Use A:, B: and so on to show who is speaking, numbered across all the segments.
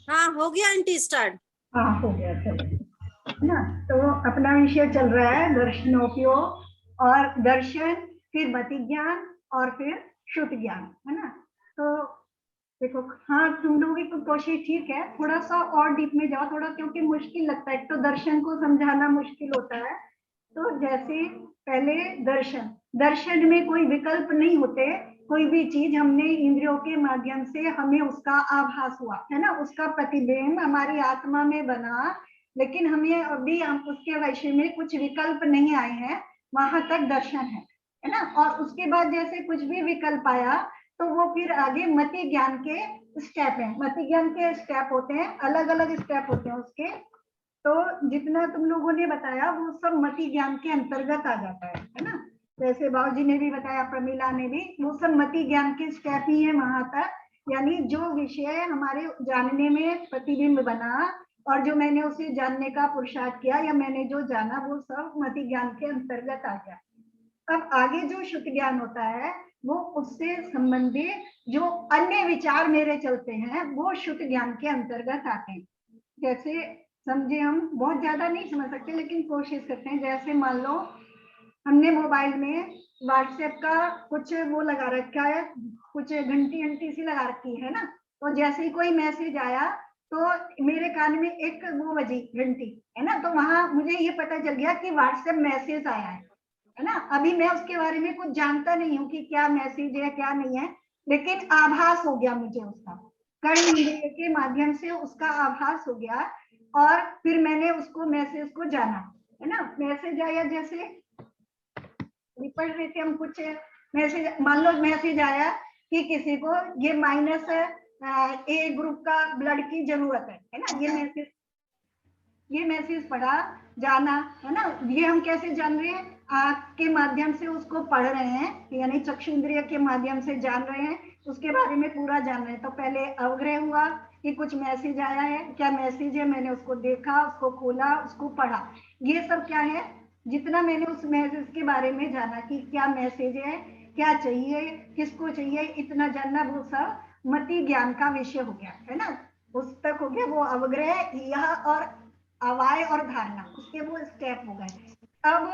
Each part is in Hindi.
A: हाँ हो गया आंटी स्टार्ट।
B: हाँ हो गया, चलो है ना। तो अपना विषय चल रहा है दर्शनोपयोग और दर्शन, फिर मति ज्ञान और फिर श्रुति ज्ञान, है ना। तो देखो, हाँ तुम लोगों की कोशिश ठीक है, थोड़ा सा और डीप में जाओ थोड़ा, क्योंकि मुश्किल लगता है, तो दर्शन को समझाना मुश्किल होता है। तो जैसे पहले दर्शन, दर्शन में कोई विकल्प नहीं होते, कोई भी चीज हमने इंद्रियों के माध्यम से हमें उसका आभास हुआ, है ना, उसका प्रतिबिंब हमारी आत्मा में बना, लेकिन हमें अभी हम उसके विषय में कुछ विकल्प नहीं आए हैं, वहां तक दर्शन है ना। और उसके बाद जैसे कुछ भी विकल्प आया तो वो फिर आगे मति ज्ञान के स्टेप है, मति ज्ञान के स्टेप होते हैं, अलग अलग स्टेप होते हैं उसके। तो जितना तुम लोगों ने बताया वो सब मति ज्ञान के अंतर्गत आ जाता है ना। जैसे बाबू जी ने भी बताया, प्रमीला ने भी, वो सब मति ज्ञान के स्टेप ही है वहां तक। यानी जो विषय हमारे जानने में प्रतिबिंब बना और जो मैंने उसे जानने का पुरुषार्थ किया या मैंने जो जाना, वो सब मति ज्ञान के अंतर्गत आ गया। अब आगे जो शुद्ध ज्ञान होता है वो उससे संबंधित जो अन्य विचार मेरे चलते हैं वो शुद्ध ज्ञान के अंतर्गत आते हैं। जैसे समझे, हम बहुत ज्यादा नहीं समझ सकते लेकिन कोशिश करते हैं। जैसे मान लो हमने मोबाइल में व्हाट्सएप का कुछ वो लगा रखा है, कुछ घंटी घंटी सी लगा रखी है ना, तो जैसे ही कोई मैसेज आया तो मेरे कान में एक वो बजी घंटी, है ना, तो वहां मुझे ये पता चल गया कि व्हाट्सएप मैसेज आया है ना। अभी मैं उसके बारे में कुछ जानता नहीं हूँ कि क्या मैसेज है क्या नहीं है, लेकिन आभास हो गया मुझे उसका, कर्ण इंद्रिय के माध्यम से उसका आभास हो गया और फिर मैंने उसको मैसेज को जाना, है ना। मैसेज आया, जैसे पढ़ रहे थे हम कुछ मैसेज, मान लो मैसेज आया कि किसी को ये माइनस ए ग्रुप का ब्लड की जरूरत है ना, ये मैसेज पढ़ा, जाना, है ना। ये हम कैसे जान रहे हैं, आंख के माध्यम से उसको पढ़ रहे हैं, यानी चक्षु इंद्रिय के माध्यम से जान रहे हैं, उसके बारे में पूरा जान रहे हैं। तो पहले अवग्रह हुआ कि कुछ मैसेज आया है, क्या मैसेज है, मैंने उसको देखा, उसको खोला, उसको पढ़ा। ये सब क्या है, जितना मैंने उस मैसेज के बारे में जाना कि क्या मैसेज है, क्या चाहिए, किसको चाहिए, इतना जानना, वो सब मति ज्ञान का विषय हो गया, है ना। उस तक हो गया वो अवग्रह, यह और अवाय और धारणा, उसके वो स्टेप हो गए। अब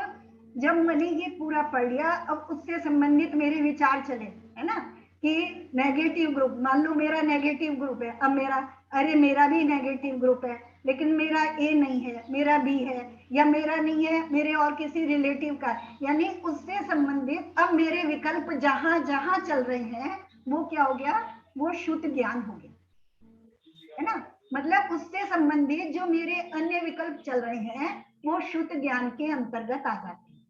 B: जब मैंने ये पूरा पढ़ लिया, अब उससे संबंधित मेरे विचार चले, है ना, कि नेगेटिव ग्रुप, मान लो मेरा नेगेटिव ग्रुप है, अब मेरा, अरे मेरा भी नेगेटिव ग्रुप है लेकिन मेरा ए नहीं है, मेरा बी है, या मेरा नहीं है मेरे और किसी रिलेटिव का, यानी उससे संबंधित अब मेरे विकल्प जहां जहां चल रहे हैं वो क्या हो गया, वो शुद्ध ज्ञान हो गया, है ना। मतलब उससे संबंधित जो मेरे अन्य विकल्प चल रहे हैं वो शुद्ध ज्ञान के अंतर्गत आ जाते हैं।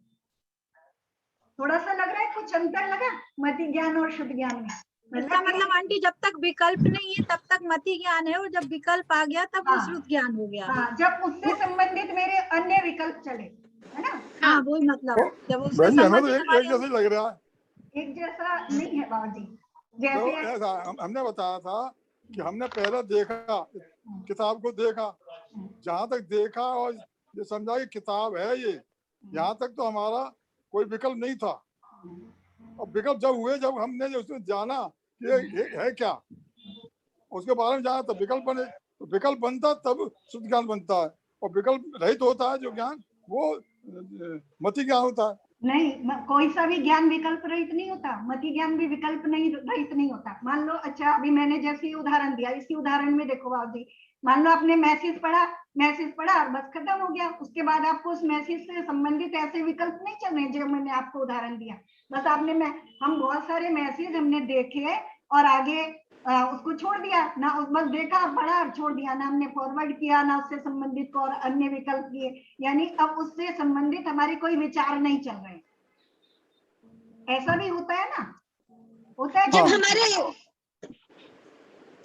B: थोड़ा सा लग रहा है, कुछ अंतर लगा मति ज्ञान और शुद्ध ज्ञान में?
A: मतलब आंटी जब तक विकल्प नहीं है तब तक मति ज्ञान है, और जब विकल्प आ गया तब वो श्रुत ज्ञान हो गया।
B: हाँ, जब उससे संबंधित मेरे अन्य विकल्प चले, है ना।
A: हाँ वही मतलब, जब उससे
C: तो
A: संबंधित
C: एक जैसे लग रहा है,
B: एक जैसा नहीं है बाबू जी। जैसे
C: तो ऐसा हमने बताया था कि हमने पहले देखा, किताब को देखा, जहाँ तक देखा और ये समझा कि किताब है ये, यहाँ तक तो हमारा कोई विकल्प नहीं था। और विकल्प जब हुए, जब हमने उसमें जाना कि ये है क्या, उसके बारे में जाना, तब विकल्प बने, तो विकल्प बनता तब शुद्ध ज्ञान बनता है, और विकल्प रहित होता है जो ज्ञान, वो मति ज्ञान होता है।
B: नहीं, कोई सा भी ज्ञान विकल्प रहित नहीं होता, मति ज्ञान भी विकल्प नहीं रहित नहीं होता। मान लो, अच्छा अभी मैंने जैसे उदाहरण दिया, इसी उदाहरण में देखो बाबू जी, मान लो आपने मैसेज पढ़ा और बस खत्म हो गया, उसके बाद आपको उस मैसेज से संबंधित ऐसे विकल्प नहीं चल रहे जो मैंने आपको उदाहरण दिया। बस आपने हम बहुत सारे मैसेज हमने देखे और आगे उसको छोड़ दिया ना, बस देखा, पढ़ा और छोड़ दिया, ना हमने फॉरवर्ड किया, ना उससे संबंधित और अन्य विकल्प किए, यानी अब उससे संबंधित हमारे कोई विचार नहीं चल रहे। ऐसा भी होता है ना, होता है।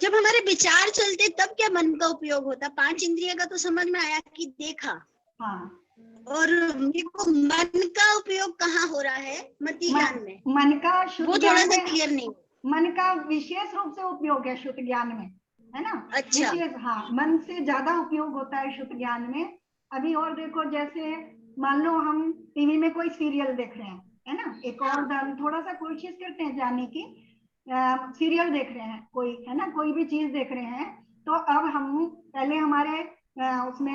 D: जब हमारे विचार चलते तब क्या मन का उपयोग होता? पांच इंद्रिय का तो समझ में आया कि देखा,
B: हाँ,
D: और मन का उपयोग कहाँ हो रहा है मति ज्ञान में?
B: मन का
D: वो थोड़ा सा क्लियर नहीं।
B: मन का विशेष रूप से उपयोग है शुद्ध ज्ञान में, है ना।
D: अच्छा,
B: विशेष, हाँ, मन से ज्यादा उपयोग होता है शुद्ध ज्ञान में। अभी और देखो, जैसे मान लो हम टीवी में कोई सीरियल देख रहे हैं, है ना, एक और थोड़ा सा कोशिश करते हैं जानने की, सीरियल देख रहे हैं कोई, है ना, कोई भी चीज देख रहे हैं, तो अब हम पहले हमारे उसमें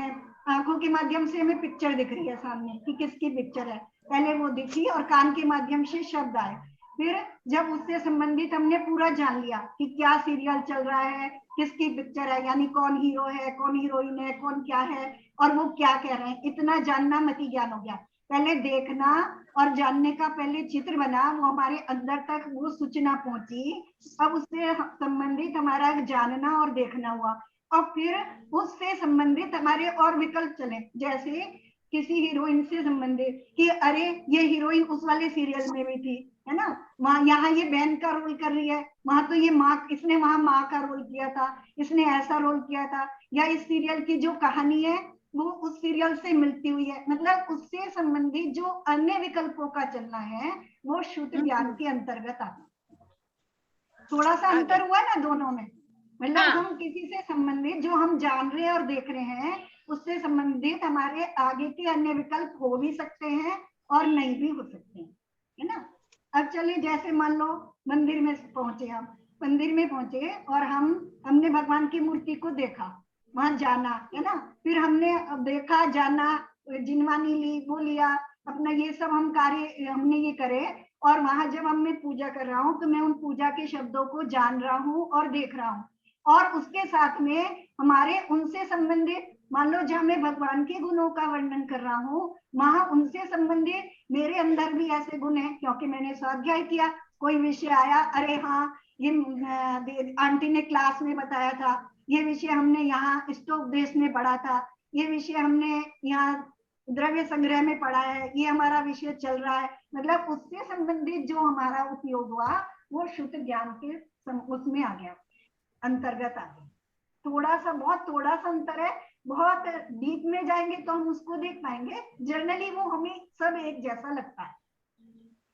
B: आंखों के माध्यम से हमें पिक्चर दिख रही है सामने कि किसकी पिक्चर है, पहले वो दिखी, और कान के माध्यम से शब्द आए। फिर जब उससे संबंधित हमने पूरा जान लिया कि क्या सीरियल चल रहा है, किसकी पिक्चर है, यानी कौन हीरो है, कौन हीरोइन है, कौन क्या है और वो क्या कह रहे हैं, इतना जानना मति ज्ञान हो गया। पहले देखना और जानने का पहले चित्र बना, वो हमारे अंदर तक वो सूचना पहुंची, अब उससे संबंधित हमारा जानना और देखना हुआ, और फिर उससे संबंधित हमारे और विकल्प चले, जैसे किसी हीरोइन से संबंधित कि अरे ये हीरोइन उस वाले सीरियल में भी थी, है ना, वहां यहाँ ये बहन का रोल कर रही है, वहां तो ये माँ, इसने वहां माँ का रोल किया था, इसने ऐसा रोल किया था, या इस सीरियल की जो कहानी है वो उस सीरियल से मिलती हुई है। मतलब उससे संबंधित जो अन्य विकल्पों का चलना है वो शुद्ध ज्ञान के अंतर्गत आता है। थोड़ा सा अंतर हुआ ना दोनों में, मतलब हम किसी से संबंधित जो हम जान रहे हैं और देख रहे हैं उससे संबंधित हमारे आगे के अन्य विकल्प हो भी सकते हैं और नहीं भी हो सकते हैं, है ना। अब चलिए, जैसे मान लो मंदिर में पहुंचे, हम मंदिर में पहुंचे और हमने भगवान की मूर्ति को देखा, वहां जाना, है ना, फिर हमने देखा, जाना, जिनवानी ली, वो लिया, अपना ये सब हम कार्य हमने ये करे, और वहां जब मैं पूजा कर रहा हूँ तो मैं उन पूजा के शब्दों को जान रहा हूँ और देख रहा हूँ, और उसके साथ में हमारे उनसे संबंधित, मान लो जहाँ मैं भगवान के गुणों का वर्णन कर रहा हूँ, वहां उनसे संबंधित मेरे अंदर भी ऐसे गुण हैं, क्योंकि मैंने स्वाध्याय किया, कोई विषय आया, अरे हाँ ये आंटी ने क्लास में बताया था, ये विषय हमने यहाँ स्टोपदेश में पढ़ा था, ये विषय हमने यहाँ द्रव्य संग्रह में पढ़ा है, ये हमारा विषय चल रहा है। मतलब उससे संबंधित जो हमारा उपयोग हुआ वो शुद्ध ज्ञान के उसमें आ गया, अंतर्गत आ गया। थोड़ा सा, बहुत थोड़ा सा अंतर है, बहुत डीप में जाएंगे तो हम उसको देख पाएंगे, जनरली वो हमें सब एक जैसा लगता है।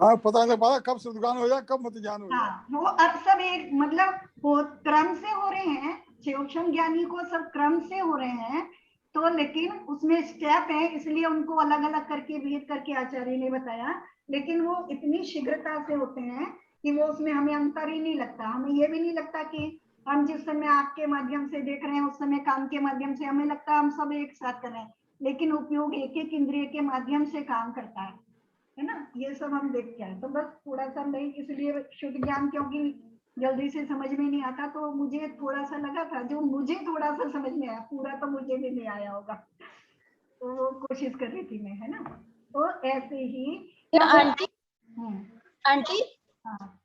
C: हाँ, पता नहीं पता कब शुद्ध ज्ञान हो जाए, कब मति ज्ञान हो जाए।
B: हाँ, वो अब सब एक, मतलब वो क्रम से हो रहे हैं, सूक्ष्म ज्ञानी को सब क्रम से हो रहे हैं, तो लेकिन उसमें स्टेप है, इसलिए उनको अलग अलग करके भेद करके आचार्य ने बताया, लेकिन वो इतनी शीघ्रता से होते हैं कि वो उसमें हमें अंतर ही नहीं लगता। हमें ये भी नहीं लगता कि हम जिस समय आंख के माध्यम से देख रहे हैं उस समय कान के माध्यम से, हमें लगता है हम सब एक साथ कर रहे हैं, लेकिन उपयोग एक एक इंद्रिय के माध्यम से काम करता है ना, ये सब हम देखते हैं। तो बस थोड़ा सा नहीं, इसलिए शुद्ध ज्ञान क्योंकि जल्दी से समझ में नहीं आता, तो मुझे थोड़ा सा लगा था, जो मुझे थोड़ा सा समझ में आया, पूरा तो मुझे भी नहीं आया होगा, तो वो कोशिश कर रही थी मैं, है ना। तो ऐसे ही
E: आंटी
B: हाँ,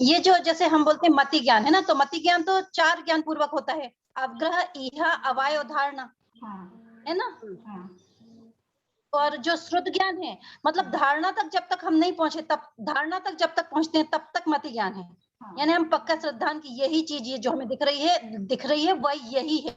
E: ये जो जैसे हम बोलते हैं मति ज्ञान, है ना, तो मति ज्ञान तो 4 ज्ञान पूर्वक होता है, अवग्रह, इहा, अवाय और धारणा, है ना। और जो श्रुत ज्ञान है, मतलब धारणा तक जब तक हम नहीं पहुंचे, तब धारणा तक जब तक पहुंचते हैं तब तक मति ज्ञान है, यानी हम पक्का श्रद्धान की यही चीज, ये जो हमें दिख रही है वह यही है,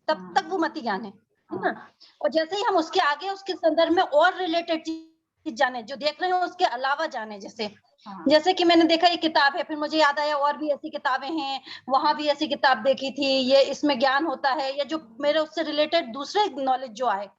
E: तब तक वो मति ज्ञान है ना। और जैसे ही हम उसके आगे उसके संदर्भ में और रिलेटेड चीज जाने, जो देख रहे हैं उसके अलावा जाने, जैसे कि मैंने देखा ये किताब है, फिर मुझे याद आया और भी ऐसी किताबें हैं, वहां भी ऐसी किताब देखी थी, ये इसमें ज्ञान होता है, या जो मेरे उससे रिलेटेड दूसरे नॉलेज जो आए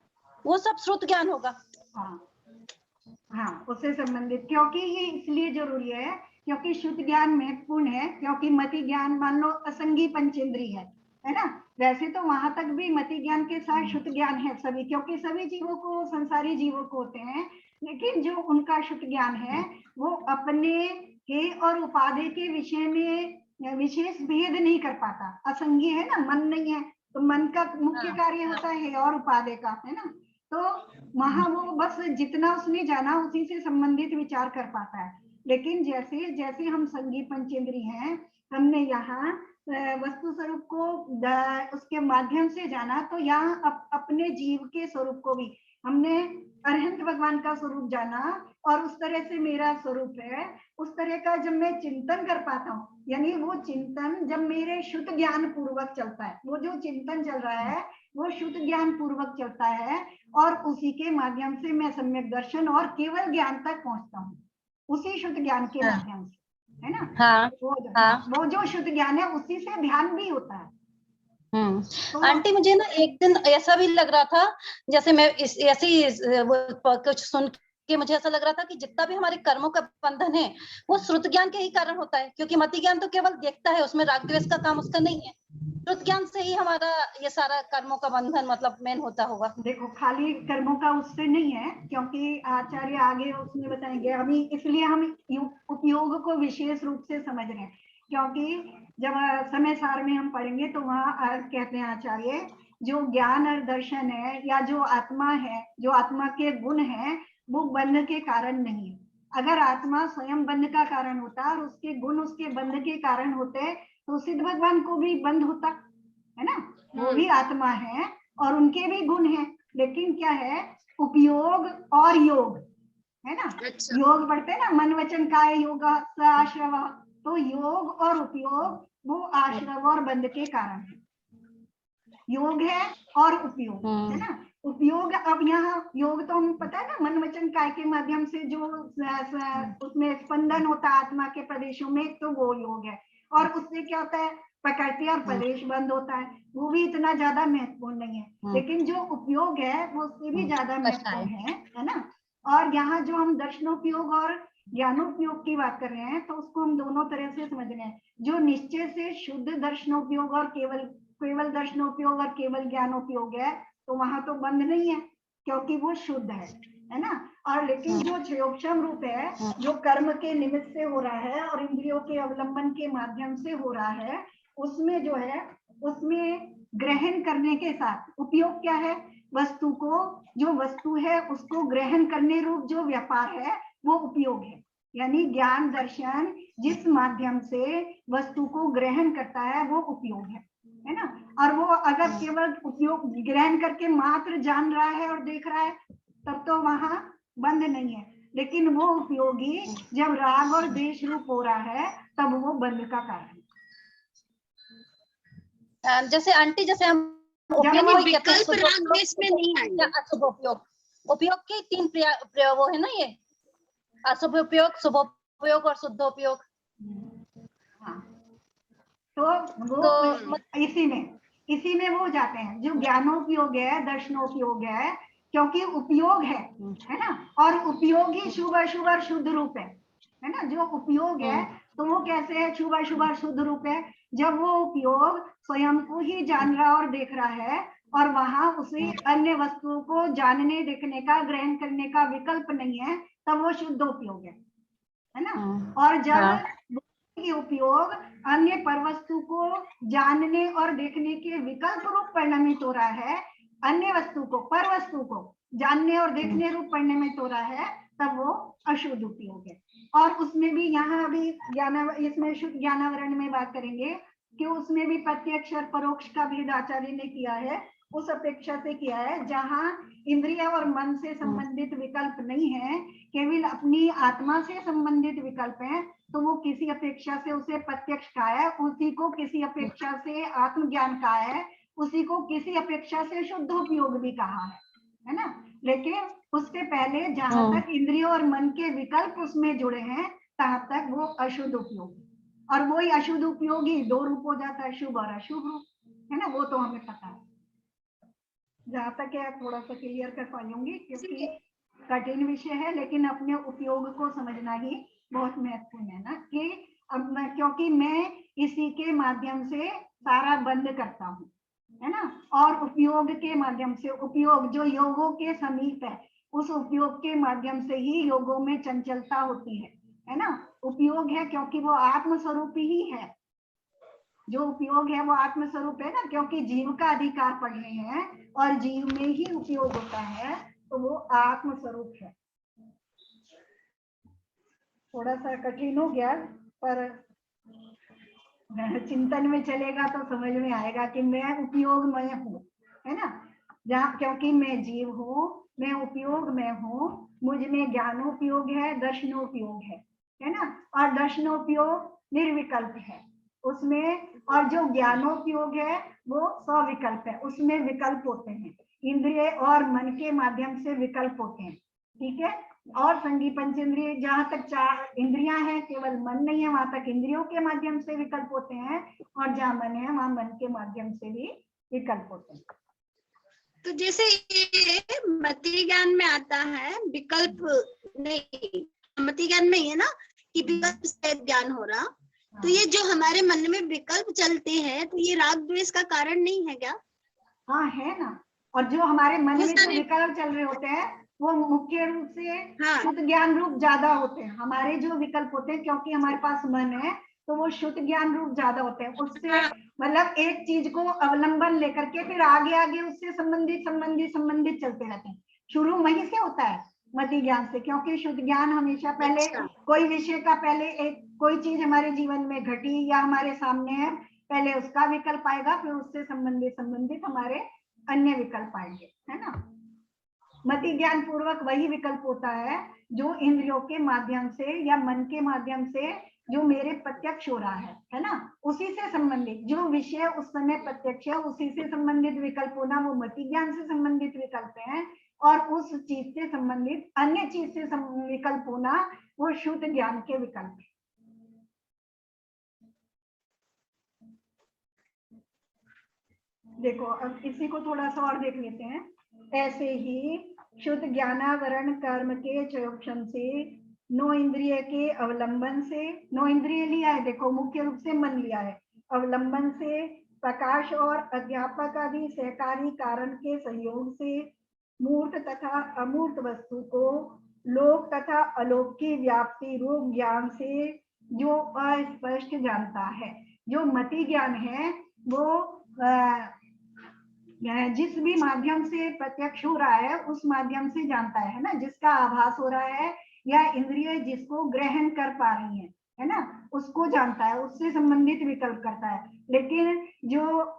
E: वो सब श्रुत ज्ञान होगा।
B: हाँ, उससे संबंधित, क्योंकि ये इसलिए जरूरी है क्योंकि शुद्ध ज्ञान महत्वपूर्ण है, क्योंकि मति ज्ञान मान लो असंगी पंचेंद्री है ना। वैसे तो वहां तक भी मति ज्ञान के साथ शुद्ध ज्ञान है सभी, क्योंकि सभी जीवों को, संसारी जीवों को होते हैं, लेकिन जो उनका शुद्ध ज्ञान है वो अपने हे और उपाधि के विषय में विशेष भेद नहीं कर पाता, असंगी है ना, मन नहीं है, तो मन का मुख्य कार्य होता है और उपाधि का, है ना। तो वहां वो बस जितना उसने जाना उसी से संबंधित विचार कर पाता है। लेकिन जैसे जैसे हम संगी पंचेंद्री हैं, हमने यहाँ वस्तु स्वरूप को उसके माध्यम से जाना, तो यहाँ अपने जीव के स्वरूप को भी हमने अरहंत भगवान का स्वरूप जाना, और उस तरह से मेरा स्वरूप है, उस तरह का जब मैं चिंतन कर पाता हूँ, यानी वो चिंतन जब मेरे शुद्ध ज्ञान पूर्वक चलता है, वो जो चिंतन चल रहा है वो शुद्ध ज्ञान पूर्वक चलता है, और उसी के माध्यम से मैं सम्यक दर्शन और केवल ज्ञान तक पहुंचता हूँ, उसी शुद्ध ज्ञान के माध्यम से, है ना। वो जो शुद्ध ज्ञान है उसी से ध्यान भी होता है।
E: तो आंटी मुझे ना एक दिन ऐसा भी लग रहा था, जैसे मैं ऐसे ही कुछ सुन कि मुझे ऐसा लग रहा था कि जितना भी हमारे कर्मों का बंधन है वो श्रुत ज्ञान के ही कारण होता है, क्योंकि मति ज्ञान तो केवल देखता है, उसमें राग द्वेष का काम उसका नहीं है। श्रुत ज्ञान से ही हमारा ये सारा कर्मों का बंधन मतलब मेन होता होगा।
B: देखो खाली कर्मों का उससे नहीं है, क्योंकि आचार्य आगे उसमें बताएंगे। अभी इसलिए हम उपयोग को विशेष रूप से समझ रहे हैं, क्योंकि जब समय सार में हम पढ़ेंगे तो वहाँ कहते हैं आचार्य, जो ज्ञान और दर्शन है या जो आत्मा है, जो आत्मा के गुण है, वो बंध के कारण नहीं है। अगर आत्मा स्वयं बंध का कारण होता और उसके गुण उसके बंध के कारण होते तो सिद्ध भगवान को भी बंध होता है ना। वो भी आत्मा है और उनके भी गुण हैं, लेकिन क्या है, उपयोग और योग है ना।
D: अच्छा।
B: योग पढ़ते हैं ना, मन वचन काय योग आश्रव, तो योग और उपयोग वो आश्रव और बंध के कारण है। योग है और उपयोग है ना। उपयोग, अब यहाँ योग तो हम पता है ना, मन वचन काय के माध्यम से जो उसमें स्पंदन होता है आत्मा के प्रदेशों में, तो वो योग है। और उससे क्या होता है, प्रकृति और प्रदेश बंद होता है, वो भी इतना ज्यादा महत्वपूर्ण नहीं है। लेकिन जो उपयोग है वो उससे भी ज्यादा महत्वपूर्ण है ना। और यहाँ जो हम दर्शनोपयोग और ज्ञानोपयोग की बात कर रहे हैं, तो उसको हम दोनों तरह से समझ रहे हैं। जो निश्चय से शुद्ध दर्शनोपयोग और केवल दर्शनोपयोग और केवल ज्ञानोपयोग है, तो वहां तो बंद नहीं है, क्योंकि वो शुद्ध है ना। और लेकिन जो क्षयोक्षम रूप है, जो कर्म के निमित्त से हो रहा है और इंद्रियों के अवलंबन के माध्यम से हो रहा है, उसमें जो है, उसमें ग्रहण करने के साथ उपयोग क्या है, वस्तु को, जो वस्तु है उसको ग्रहण करने रूप जो व्यापार है वो उपयोग है। यानी ज्ञान दर्शन जिस माध्यम से वस्तु को ग्रहण करता है वो उपयोग है ना। और वो अगर केवल उपयोग ग्रहण करके मात्र जान रहा है और देख रहा है, तब तो वहां बंद नहीं है। लेकिन वो उपयोगी जब राग और द्वेष रूप हो रहा है, तब वो बंद का कारण है।
E: जैसे आंटी, जैसे हम
D: विकल्प राग द्वेष में नहीं आएंगे।
E: अशुभ उपयोग, उपयोग के 3 प्रयोग है ना, ये अशुभ उपयोग, शुभ उपयोग और शुद्ध उपयोग।
B: तो वो इसी में वो जाते हैं। जो ज्ञानोपयोग है, दर्शनोपयोग है, क्योंकि उपयोग है ना। और उपयोग ही शुभ अशुभ और शुद्ध रूप है ना। जो उपयोग है तो वो कैसे है, शुभ अशुभ और शुद्ध रूप है, जब वो उपयोग स्वयं को ही जान रहा और देख रहा है, और वहां उसे अन्य वस्तुओं को जानने, देखने का, ग्रहण करने का विकल्प नहीं है, तब वो शुद्ध उपयोग है ना। और जब उपयोग अन्य परवस्तु को जानने और देखने के विकल्प रूप परिणमित हो रहा है, अन्य वस्तु को, परवस्तु को जानने और देखने रूप परिणमित हो रहा है, तब वो अशुद्ध उपयोग है। और उसमें भी यहाँ अभी इसमें शुद्ध ज्ञानावरण में बात करेंगे कि उसमें भी प्रत्यक्ष और परोक्ष का भेद आचार्य ने किया है, उस अपेक्षा से किया है जहां इंद्रिय और मन से संबंधित विकल्प नहीं है, केवल अपनी आत्मा से संबंधित विकल्प है, तो वो किसी अपेक्षा से उसे प्रत्यक्ष का है, उसी को किसी अपेक्षा से आत्मज्ञान का है, उसी को किसी अपेक्षा से शुद्ध उपयोग भी कहा है ना। लेकिन उससे पहले जहां तक इंद्रियों और मन के विकल्प उसमें जुड़े हैं, तहां तक वो अशुद्ध उपयोग, और वही अशुद्ध उपयोग ही 2 रूप हो जाता है, शुभ और अशुभ रूप, है ना। वो तो हमें पता है। जहां तक है थोड़ा सा क्लियर कर पाऊंगी, क्योंकि कठिन विषय है, लेकिन अपने उपयोग को समझना ही बहुत महत्वपूर्ण है ना। कि अब क्योंकि मैं इसी के माध्यम से सारा बंद करता हूँ, है ना। और उपयोग के माध्यम से, उपयोग जो योगों के समीप है, उस उपयोग के माध्यम से ही योगों में चंचलता होती है ना। उपयोग है क्योंकि वो आत्मस्वरूप ही है। जो उपयोग है वो आत्मस्वरूप है ना, क्योंकि जीव का अधिकार पढ़ रहे हैं और जीव में ही उपयोग होता है, तो वो आत्मस्वरूप है। थोड़ा सा कठिन हो गया, पर चिंतन में चलेगा तो समझ में आएगा कि मैं उपयोग में हूँ, है ना। जहाँ क्योंकि मैं जीव हूँ, मैं उपयोग में हूँ, मुझ में ज्ञानोपयोग है, दर्शनोपयोग है ना। और दर्शनोपयोग निर्विकल्प है उसमें, और जो ज्ञानोपयोग है वो सविकल्प है, उसमें विकल्प होते हैं, इंद्रिय और मन के माध्यम से विकल्प होते हैं, ठीक है। और संगी पंचेंद्रिय, जहां तक 4 इंद्रियां हैं, केवल मन नहीं है, वहां तक इंद्रियों के माध्यम से विकल्प होते हैं, और जहां मन है वहां मन के माध्यम से भी विकल्प होते हैं।
D: तो जैसे ये मति ज्ञान में आता है, विकल्प नहीं, मति ज्ञान में ही है ना कि विकल्प से ज्ञान हो रहा, तो ये जो हमारे मन में विकल्प चलते हैं, तो ये राग द्वेष का कारण नहीं है क्या?
B: हाँ है ना। और जो हमारे मन
D: वो
B: में जो
D: सारे-
B: विकल्प चल रहे होते हैं वो मुख्य रूप से
D: हाँ।
B: शुद्ध ज्ञान रूप ज्यादा होते हैं। हमारे जो विकल्प होते हैं, क्योंकि हमारे पास मन है, तो वो शुद्ध ज्ञान रूप ज्यादा होते हैं। उससे
D: हाँ।
B: मतलब एक चीज को अवलंबन लेकर के फिर आगे आगे उससे संबंधित चलते रहते हैं। शुरू वहीं से होता है मति ज्ञान से, क्योंकि शुद्ध ज्ञान हमेशा पहले
D: अच्छा।
B: कोई विषय का, पहले एक कोई चीज हमारे जीवन में घटी या हमारे सामने है, पहले उसका विकल्प आएगा, फिर उससे संबंधित हमारे अन्य विकल्प आएंगे, है ना। मति ज्ञान पूर्वक वही विकल्प होता है जो इंद्रियों के माध्यम से या मन के माध्यम से जो मेरे प्रत्यक्ष हो रहा है ना, उसी से संबंधित जो विषय उस समय प्रत्यक्ष है, उसी से संबंधित विकल्प होना, वो मति ज्ञान से संबंधित विकल्प है। और उस चीज से संबंधित अन्य चीज से विकल्प होना, वो शुद्ध ज्ञान के विकल्प है। देखो अब इसी को थोड़ा सा और देख लेते हैं। ऐसे ही शुद्ध ज्ञानावरण कर्म के चयोक्षम से, नो इंद्रिय के अवलंबन से, नो इंद्रिय लिया है, देखो मुख्य रूप से मन लिया है, अवलंबन से, प्रकाश और अध्यापक आदि सहकारी कारण के सहयोग से मूर्त तथा अमूर्त वस्तु को लोक तथा अलोक की व्याप्ति रूप ज्ञान से जो अस्पष्ट जानता है। जो मति ज्ञान है वो जिस भी माध्यम से प्रत्यक्ष हो रहा है उस माध्यम से जानता है ना, जिसका आभास हो रहा है या इंद्रिय जिसको ग्रहण कर पा रही है ना, उसको जानता है, उससे संबंधित विकल्प करता है। लेकिन जो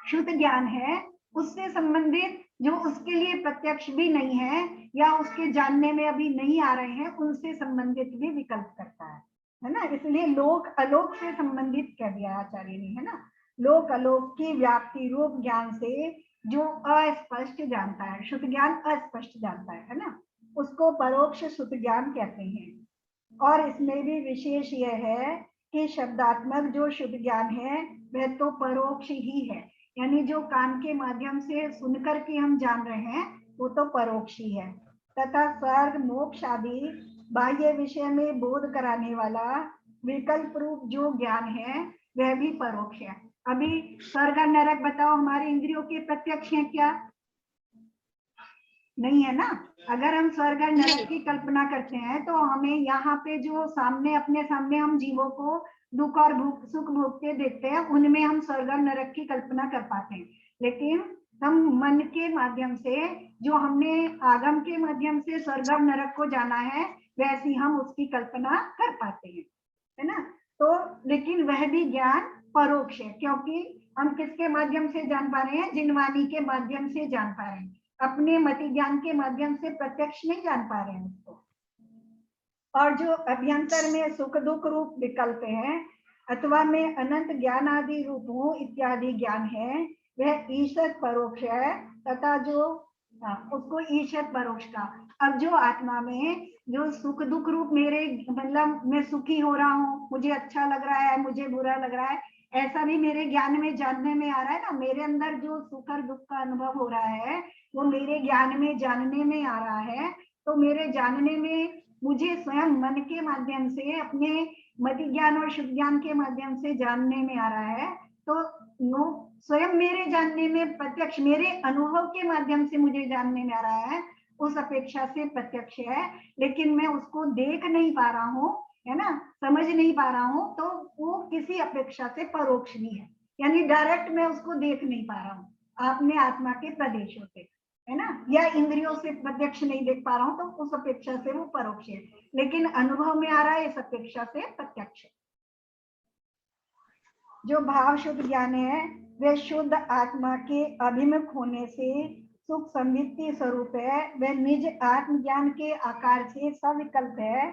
B: शुद्ध ज्ञान है उससे संबंधित जो उसके लिए प्रत्यक्ष भी नहीं है या उसके जानने में अभी नहीं आ रहे हैं, उनसे संबंधित भी विकल्प करता है ना। इसलिए लोक अलोक से संबंधित कह दिया आचार्य ने, है ना। लोक अलोक की व्याप्ति रूप ज्ञान से जो अस्पष्ट जानता है, शुद्ध ज्ञान अस्पष्ट जानता है ना, उसको परोक्ष शुद्ध ज्ञान कहते हैं। और इसमें भी विशेष यह है कि शब्दात्मक जो शुद्ध ज्ञान है वह तो परोक्ष ही है, यानी जो कान के माध्यम से सुनकर के हम जान रहे हैं वो तो परोक्ष ही है। तथा स्वर्ग मोक्ष आदि बाह्य विषय में बोध कराने वाला विकल्प रूप जो ज्ञान है वह भी परोक्ष है। अभी स्वर्ग और नरक बताओ हमारे इंद्रियों के प्रत्यक्ष हैं क्या? नहीं है ना। अगर हम स्वर्ग और नरक की कल्पना करते हैं तो हमें यहाँ पे जो सामने अपने सामने हम जीवों को दुख और सुख भोगते देखते हैं, उनमें हम स्वर्ग और नरक की कल्पना कर पाते हैं। लेकिन हम मन के माध्यम से जो हमने आगम के माध्यम से स्वर्ग और नरक को जाना है, वैसी हम उसकी कल्पना कर पाते हैं, है ना। तो लेकिन वह भी ज्ञान परोक्ष है, क्योंकि हम किसके माध्यम से जान पा रहे हैं? जिनवाणी के माध्यम से जान पा रहे हैं, अपने मति ज्ञान के माध्यम से प्रत्यक्ष नहीं जान पा रहे हैं उसको। और जो अभ्यंतर में सुख दुख रूप विकल्प है अथवा में अनंत ज्ञान आदि रूपों इत्यादि ज्ञान है, वह ईशत परोक्ष है। तथा जो उसको ईशत परोक्ष का। अब जो आत्मा में जो सुख दुख रूप मेरे मतलब मैं सुखी हो रहा हूँ, मुझे अच्छा लग रहा है, मुझे बुरा लग रहा है, ऐसा भी मेरे ज्ञान में जानने में आ रहा है ना। मेरे अंदर जो सुख और दुख का अनुभव हो रहा है वो मेरे ज्ञान में जानने में आ रहा है। तो मेरे जानने में मुझे स्वयं मन के माध्यम से, अपने मति ज्ञान और शुद्ध ज्ञान के माध्यम से जानने में आ रहा है। तो स्वयं मेरे जानने में प्रत्यक्ष, मेरे अनुभव के माध्यम से मुझे जानने में आ रहा है, उस अपेक्षा से प्रत्यक्ष है। लेकिन मैं उसको देख नहीं पा रहा हूँ, है ना, समझ नहीं पा रहा हूँ, तो वो किसी अपेक्षा से परोक्ष भी है, यानी डायरेक्ट मैं उसको देख नहीं पा रहा हूँ अपने आत्मा के प्रदेशों से, है ना, या इंद्रियों से प्रत्यक्ष नहीं देख पा रहा हूँ, तो उस अपेक्षा से वो परोक्ष है। लेकिन अनुभव में आ रहा है, इस अपेक्षा से प्रत्यक्ष है। जो भाव शुद्ध ज्ञान है वह शुद्ध आत्मा के अभिमुख होने से सुख संवित्ति स्वरूप है, वह निज आत्मज्ञान के आकार से सविकल्प है।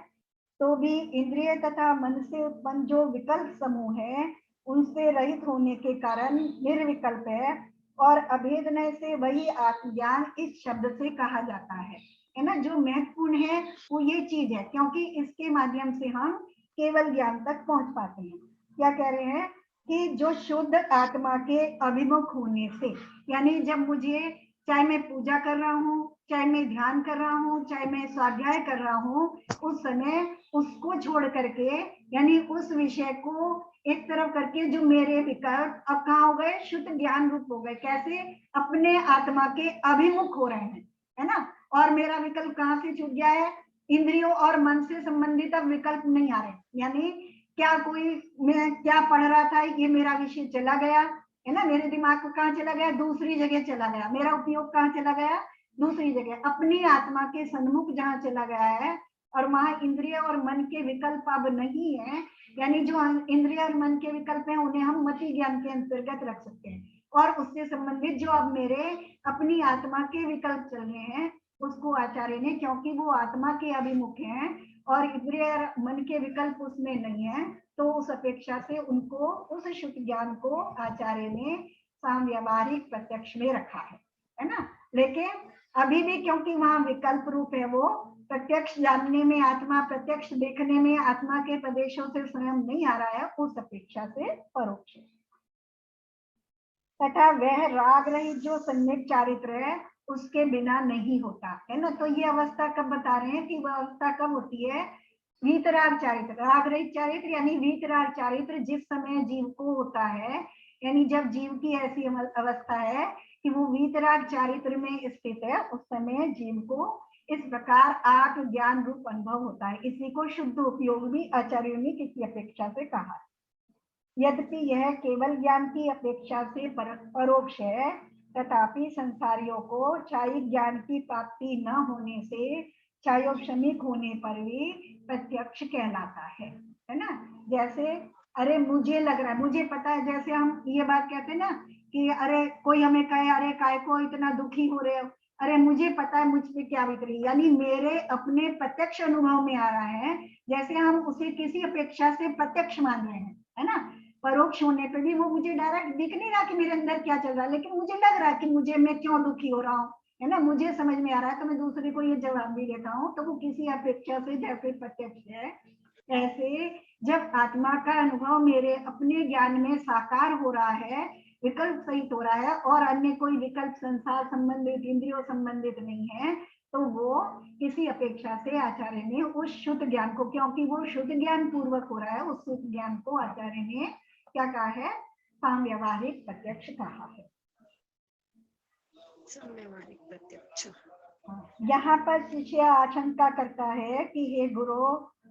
B: तो भी इंद्रिय तथा मन से उत्पन्न जो विकल्प समूह है उनसे रहित होने के कारण निर्विकल्प है, और अभेदनय से वही आत्मज्ञान इस शब्द से कहा जाता है ना। जो महत्वपूर्ण है वो ये चीज है, क्योंकि इसके माध्यम से हम केवल ज्ञान तक पहुंच पाते हैं। क्या कह रहे हैं कि जो शुद्ध आत्मा के अभिमुख होने से, यानी जब मुझे चाहे मैं पूजा कर रहा हूँ, चाहे मैं ध्यान कर रहा हूँ, चाहे मैं स्वाध्याय कर रहा हूँ, उस समय उसको छोड़ करके, यानी उस विषय को एक तरफ करके जो मेरे विकल्प अब कहाँ हो गए, शुद्ध ज्ञान रूप हो गए। कैसे? अपने आत्मा के अभिमुख हो रहे हैं, है ना। और मेरा विकल्प कहाँ से छूट गया है? इंद्रियों और मन से संबंधित अब विकल्प नहीं आ रहे। यानी क्या कोई, मैं क्या पढ़ रहा था, ये मेरा विषय चला गया, है ना, मेरे दिमाग को कहाँ चला गया? दूसरी जगह चला गया। मेरा उपयोग कहाँ चला गया? दूसरी जगह, अपनी आत्मा के सन्मुख जहाँ चला गया है, और वहां इंद्रिय और मन के विकल्प अब नहीं है। यानी जो इंद्रिय और मन के विकल्प हैं उन्हें हम मति ज्ञान के अंतर्गत रख सकते हैं, और उससे संबंधित जो अब मेरे अपनी आत्मा के विकल्प चल रहे हैं, उसको आचार्य ने, क्योंकि वो आत्मा के अभिमुख हैं और इंद्रिय और मन के विकल्प उसमें नहीं है, तो उस अपेक्षा से उनको, उस शुद्ध ज्ञान को आचार्य ने सामव्यावहारिक प्रत्यक्ष में रखा है ना। लेकिन अभी भी क्योंकि वहां विकल्प रूप है, वो प्रत्यक्ष जानने में, आत्मा प्रत्यक्ष देखने में आत्मा के प्रदेशों से स्वयं नहीं आ रहा है, उस अपेक्षा से परोक्ष है। तथा वह राग रहित जो सम्यक चारित्र है उसके बिना नहीं होता, है ना। तो ये अवस्था कब बता रहे हैं कि वह अवस्था कब होती है? वीतराग चारित्र, राग रहित चारित्र यानी वीतराग चारित्र जिस समय जीव को होता है, यानी जब जीव की ऐसी अवस्था है कि वो वीतराग चारित्र में स्थित है, उस समय जीव को इस प्रकार आत्म ज्ञान रूप अनुभव होता है। इसी को शुद्ध उपयोग भी आचार्यों ने किसी अपेक्षा से कहा। यद्यपि यह केवल ज्ञान की अपेक्षा से परोक्ष है, तथापि संसारियों को चाहे ज्ञान की प्राप्ति न होने से, चाहे क्षणिक होने पर भी प्रत्यक्ष कहलाता है ना। जैसे अरे मुझे लग रहा है, मुझे पता है, जैसे हम ये बात कहते हैं ना कि अरे कोई हमें कहे अरे काय को इतना दुखी हो रहे हो, अरे मुझे पता है मुझ पे क्या बीत रही, यानी मेरे अपने प्रत्यक्ष अनुभव में आ रहा है। जैसे हम उसे किसी अपेक्षा से प्रत्यक्ष मान रहे हैं, है ना। परोक्ष होने पे भी वो मुझे डायरेक्ट दिख नहीं रहा कि मेरे अंदर क्या चल रहा है, लेकिन मुझे लग रहा है कि मुझे, मैं क्यों दुखी हो रहा हूँ, है ना, मुझे समझ में आ रहा है, तो मैं दूसरे को ये जवाब भी देता हूँ। तो वो किसी अपेक्षा से जैसे प्रत्यक्ष है, ऐसे जब आत्मा का अनुभव मेरे अपने ज्ञान में साकार हो रहा है, विकल्प सहित हो रहा है, और अन्य कोई विकल्प संसार संबंधित, इंद्रियों संबंधित नहीं है, तो वो किसी अपेक्षा से आचार्य ने उस शुद्ध ज्ञान को, क्योंकि वो शुद्ध ज्ञान पूर्वक हो रहा है, उस शुद्ध ज्ञान को आचार्य ने क्या कहा है? सामव्यावहारिक प्रत्यक्ष कहा है।
D: सामव्यावहारिक प्रत्यक्ष।
B: यहाँ पर शिष्य आशंका करता है कि हे गुरु,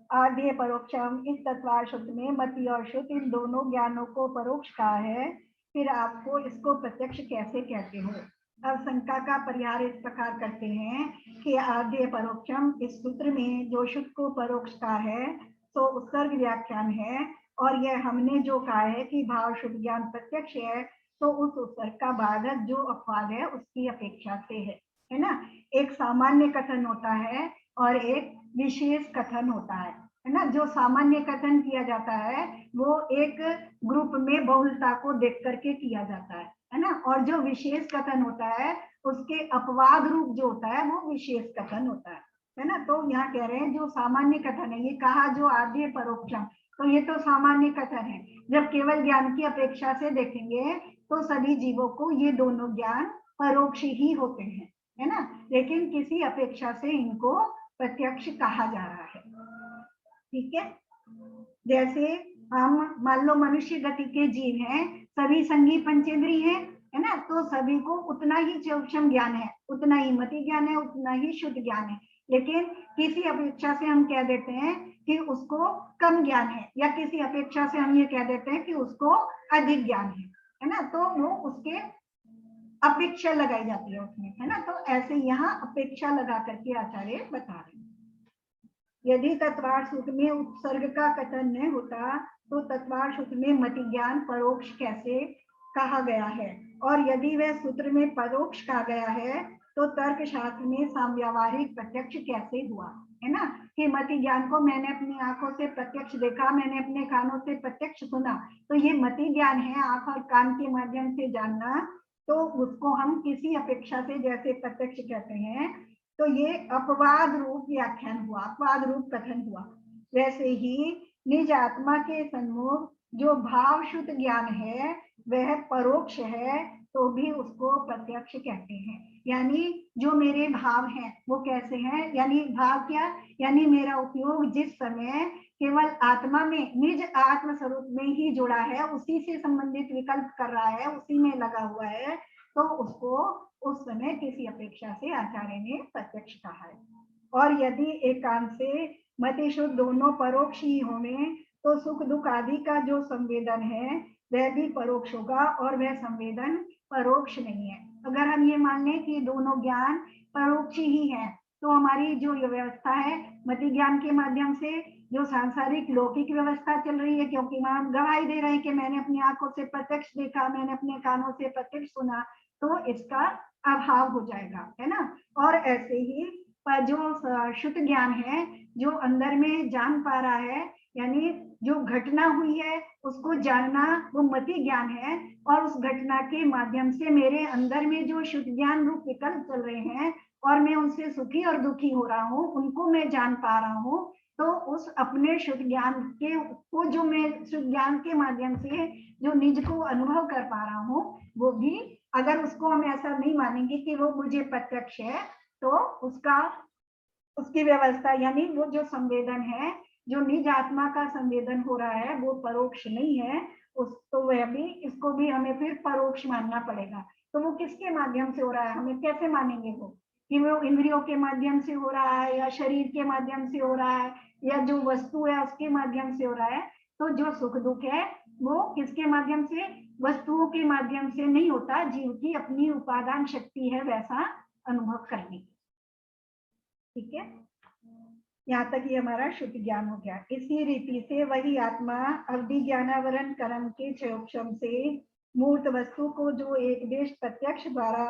B: आद्य परोक्षम इस तत्वार शुद्ध में मति और शुद्ध इन दोनों ज्ञानों को परोक्ष कहा है, फिर आपको इसको प्रत्यक्ष कैसे कहते हो? अब शंका का परिहार इस प्रकार करते हैं कि आद्य परोक्षम इस सूत्र में जो शुद्ध को परोक्ष का है तो उत्सर्ग व्याख्यान है, और यह हमने जो कहा है कि भाव शुद्ध ज्ञान प्रत्यक्ष है, तो उस उत्सर्ग का बाधक जो अपवाद है उसकी अपेक्षा से है ना। एक सामान्य कथन होता है और एक विशेष कथन होता है ना। जो सामान्य कथन किया जाता है वो एक ग्रुप में बहुलता को देख करके किया जाता है ना, और जो विशेष कथन होता है उसके अपवाद रूप जो होता है वो विशेष कथन होता है ना। तो यहाँ कह रहे हैं जो सामान्य कथन है, ये कहा जो आद्य परोक्षम, तो ये तो सामान्य कथन है। जब केवल ज्ञान की अपेक्षा से देखेंगे तो सभी जीवों को ये दोनों ज्ञान परोक्ष ही होते हैं, है ना, लेकिन किसी अपेक्षा से इनको प्रत्यक्ष कहा जा रहा है। ठीक है, जैसे हम मान लो मनुष्य गति के जीव हैं, सभी संगी पंचेंद्री हैं, है ना, तो सभी को उतना ही सूक्ष्म ज्ञान है, उतना ही मति ज्ञान है, उतना ही शुद्ध ज्ञान है, लेकिन किसी अपेक्षा से हम कह देते हैं कि उसको कम ज्ञान है, या किसी अपेक्षा से हम ये कह देते हैं कि उसको अधिक ज्ञान है ना, तो वो उसके अपेक्षा लगाई जाती है उसमें, है ना। तो ऐसे यहाँ अपेक्षा लगा करके आचार्य बता रहे हैं। यदि तत्वार सूत्र में उपसर्ग का कथन न होता तो तत्वार सूत्र में मति ज्ञान परोक्ष कैसे कहा गया है, और यदि वह सूत्र में परोक्ष कहा गया है तो तर्क शास्त्र में सामव्यावहारिक प्रत्यक्ष कैसे हुआ, है ना, कि मति ज्ञान को मैंने अपनी आंखों से प्रत्यक्ष देखा, मैंने अपने कानों से प्रत्यक्ष सुना, तो ये मति ज्ञान है, आंख और कान के माध्यम से जानना, तो उसको हम किसी अपेक्षा से जैसे प्रत्यक्ष कहते हैं, तो ये अपवाद रूप व्याख्यान हुआ, अपवाद रूप कथन हुआ। वैसे ही निज आत्मा के सन्मुख जो भाव शुद्ध ज्ञान है वह परोक्ष है तो भी उसको प्रत्यक्ष कहते हैं। यानी जो मेरे भाव हैं वो कैसे हैं, यानी भाव क्या, यानी मेरा उपयोग जिस समय केवल आत्मा में, निज आत्म स्वरूप में ही जुड़ा है, उसी से संबंधित विकल्प कर रहा है, उसी में लगा हुआ है, तो उसको उस समय किसी अपेक्षा से आचार्य ने प्रत्यक्ष कहा है। और यदि एकांत से मति शुद्ध दोनों परोक्ष ही होंगे तो सुख दुख आदि का जो संवेदन है वह भी परोक्ष होगा और वह संवेदन परोक्ष नहीं है। अगर हम ये मान लें कि दोनों ज्ञान परोक्ष ही है तो हमारी जो व्यवस्था है मति ज्ञान के माध्यम से जो सांसारिक लौकिक व्यवस्था चल रही है, क्योंकि वहां हम गवाही दे रहे हैं कि मैंने अपनी आंखों से प्रत्यक्ष देखा, मैंने अपने कानों से प्रत्यक्ष सुना, तो इसका अभाव हो जाएगा, है ना। और ऐसे ही पर जो शुद्ध ज्ञान है, जो अंदर में जान पा रहा है, यानी जो घटना हुई है उसको जानना, वो मति ज्ञान है। और उस घटना के माध्यम से मेरे अंदर में जो शुद्ध ज्ञान रूप विकल्प चल रहे हैं और मैं उनसे सुखी और दुखी हो रहा हूँ, उनको मैं जान पा रहा हूँ, तो उस अपने शुद्ध ज्ञान के को जो मैं शुद्ध ज्ञान के माध्यम से जो निज को अनुभव कर पा रहा हूँ, वो भी अगर उसको हम ऐसा नहीं मानेंगे कि वो मुझे प्रत्यक्ष है, तो उसकी व्यवस्था यानी वो जो संवेदन है, जो निज आत्मा का संवेदन हो रहा है, वो परोक्ष नहीं है, तो वह भी, इसको भी हमें फिर परोक्ष मानना पड़ेगा। तो वो किसके माध्यम से हो रहा है, हमें कैसे मानेंगे वो, कि वो इंद्रियों के माध्यम से हो रहा है या शरीर के माध्यम से हो रहा है या जो वस्तु है उसके माध्यम से हो रहा है। तो जो सुख दुख है वो किसके माध्यम से, वस्तुओं के माध्यम से नहीं होता, जीव की अपनी उपादान शक्ति है वैसा अनुभव करने की। ठीक है, यहाँ तक ये हमारा शुद्ध ज्ञान हो गया। इसी रीति से वही आत्मा अवधि ज्ञानावरण कर्म के क्षयोक्षम से मूर्त वस्तु को जो एक देश प्रत्यक्ष द्वारा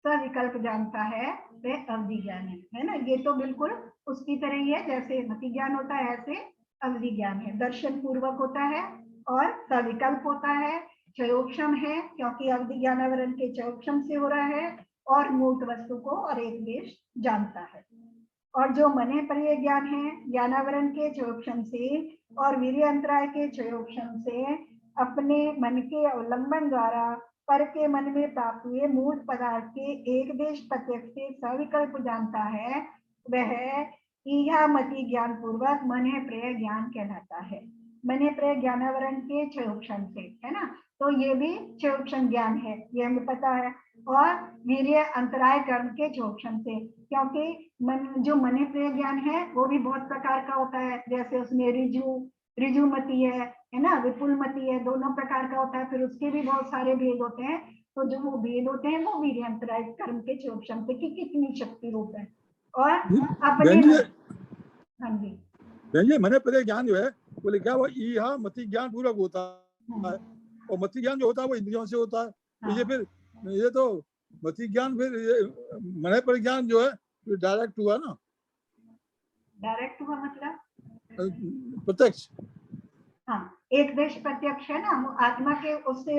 B: सविकल्प जानता है वह अवधि ज्ञान है ना। ये तो बिल्कुल उसकी तरह ही है, जैसे मति ज्ञान होता है ऐसे अवधि ज्ञान है। दर्शन पूर्वक होता है और सविकल्प होता है, क्षयोक्षम है क्योंकि अवधि ज्ञानावरण के क्षयोक्षम से हो रहा है, और मूर्त वस्तु को और एक देश जानता है। और जो मने पर्य ज्ञान है, ज्ञानावरण के क्षयोक्षम से और वीर्य अंतराय के क्षयोक्षम से अपने मन के अवलंबन द्वारा पर के मन में प्राप्त हुए मूर्त पदार्थ के एक देश प्रत्यक्ष से सविकल्प जानता है, वह इहा मति ज्ञान पूर्वक मन प्रिय ज्ञान कहलाता है। मन प्रिय ज्ञानावरण के क्षयोक्षम से, है ना, तो ये भी क्षयोक्षम ज्ञान है, ये हमें पता है। और वीर्य अंतराय कर्म के क्षयोक्षम से, क्योंकि जो मन प्रिय ज्ञान है वो भी बहुत प्रकार का होता है, जैसे उसमें ऋजु मति है ना, विपुल मति है, दोनों प्रकार का होता है, फिर उसके भी बहुत सारे भेद होते हैं। तो जो वो भेद होते हैं वो वीर्य अंतराय कर्म के क्षयोक्षम से कि कितनी शक्ति रूप है। और अपने हाँ जी
C: मन प्रिय ज्ञान जो है वो लिखा हुआ इहा मति ज्ञान पूर्वक होता है, और मति ज्ञान जो होता है वो इंद्रियों से होता है। तो ये फिर ये तो मति ज्ञान, फिर मन प्रिय ज्ञान जो है डायरेक्ट हुआ ना,
B: डायरेक्ट हुआ मतलब
C: प्रत्यक्ष।
B: हाँ, एक देश प्रत्यक्ष है ना, आत्मा के उससे।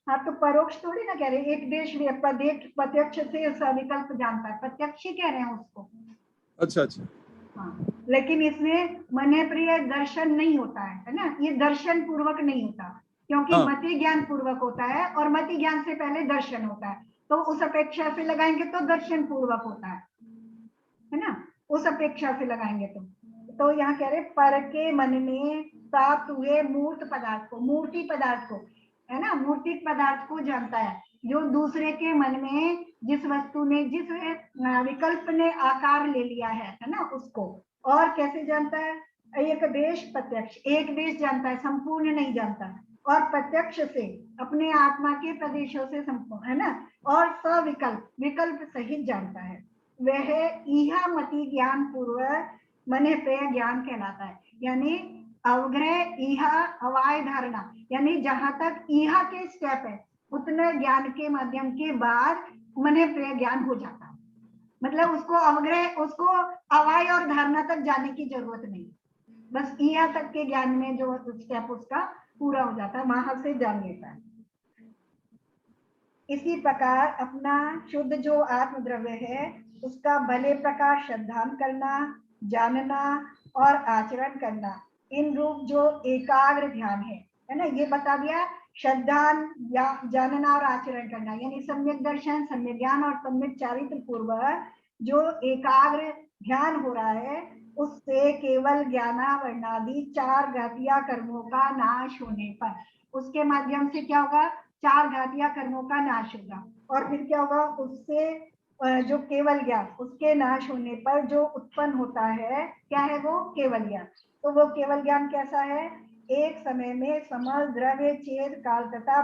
B: हाँ, तो परोक्ष थोड़ी ना कह रहे, एक देश प्रत्यक्ष से सविकल्प जानता है, प्रत्यक्ष ही कह रहे हैं उसको।
C: अच्छा अच्छा,
B: हाँ, लेकिन इसमें मन प्रिय दर्शन नहीं होता है ना, ये दर्शन पूर्वक नहीं होता, क्योंकि मति ज्ञान पूर्वक होता है और मति ज्ञान से पहले दर्शन होता है, तो उस अपेक्षा से लगाएंगे तो दर्शन पूर्वक होता है ना, उस अपेक्षा से लगाएंगे तो यहाँ कह रहे पर के मन में प्राप्त हुए मूर्त पदार्थ को, मूर्ति पदार्थ को, है ना, मूर्ति पदार्थ को जानता है, जो दूसरे के मन में जिस वस्तु ने, जिस विकल्प ने आकार ले लिया है ना, उसको। और कैसे जानता है, एक देश प्रत्यक्ष, एक देश जानता है, संपूर्ण नहीं जानता, और प्रत्यक्ष से अपने आत्मा के प्रदेशों से संपूर्ण, है ना, और सविकल्प, विकल्प सहित जानता है, वह इहा मति ज्ञान पूर्वक मन प्रिय ज्ञान कहलाता है। यानी अवग्रह इहा अवाय धारणा, यानी जहां तक इहा के स्टेप है उतने ज्ञान के माध्यम के बाद मन प्रिय ज्ञान हो जाता है। मतलब उसको अवग्रह, उसको अवाय और धारणा तक जाने की जरूरत नहीं, बस इहा तक के ज्ञान में जो स्टेप उसका पूरा हो जाता है, वहां से जान लेता है। इसी प्रकार अपना शुद्ध जो आत्म द्रव्य है उसका भले प्रकार श्रद्धान करना, जानना और आचरण करना, इन रूप जो एकाग्र ध्यान है है ना, ये बता दिया। श्रद्धा जानना और आचरण करना, यानी सम्यक दर्शन, सम्यक ज्ञान और सम्यक चारित्र पूर्वक जो एकाग्र ध्यान हो रहा है, उससे केवल ज्ञानावरणादि 4 घातीय कर्मों का नाश होने पर, उसके माध्यम से क्या होगा, 4 घातीय कर्मों का नाश होगा। और फिर क्या होगा, उससे जो केवल ज्ञान, उसके नाश होने पर जो उत्पन्न होता है क्या है, वो केवल ज्ञान। तो वो केवल ज्ञान कैसा है, एक समय में समस्त द्रव्य, चेत, काल तथा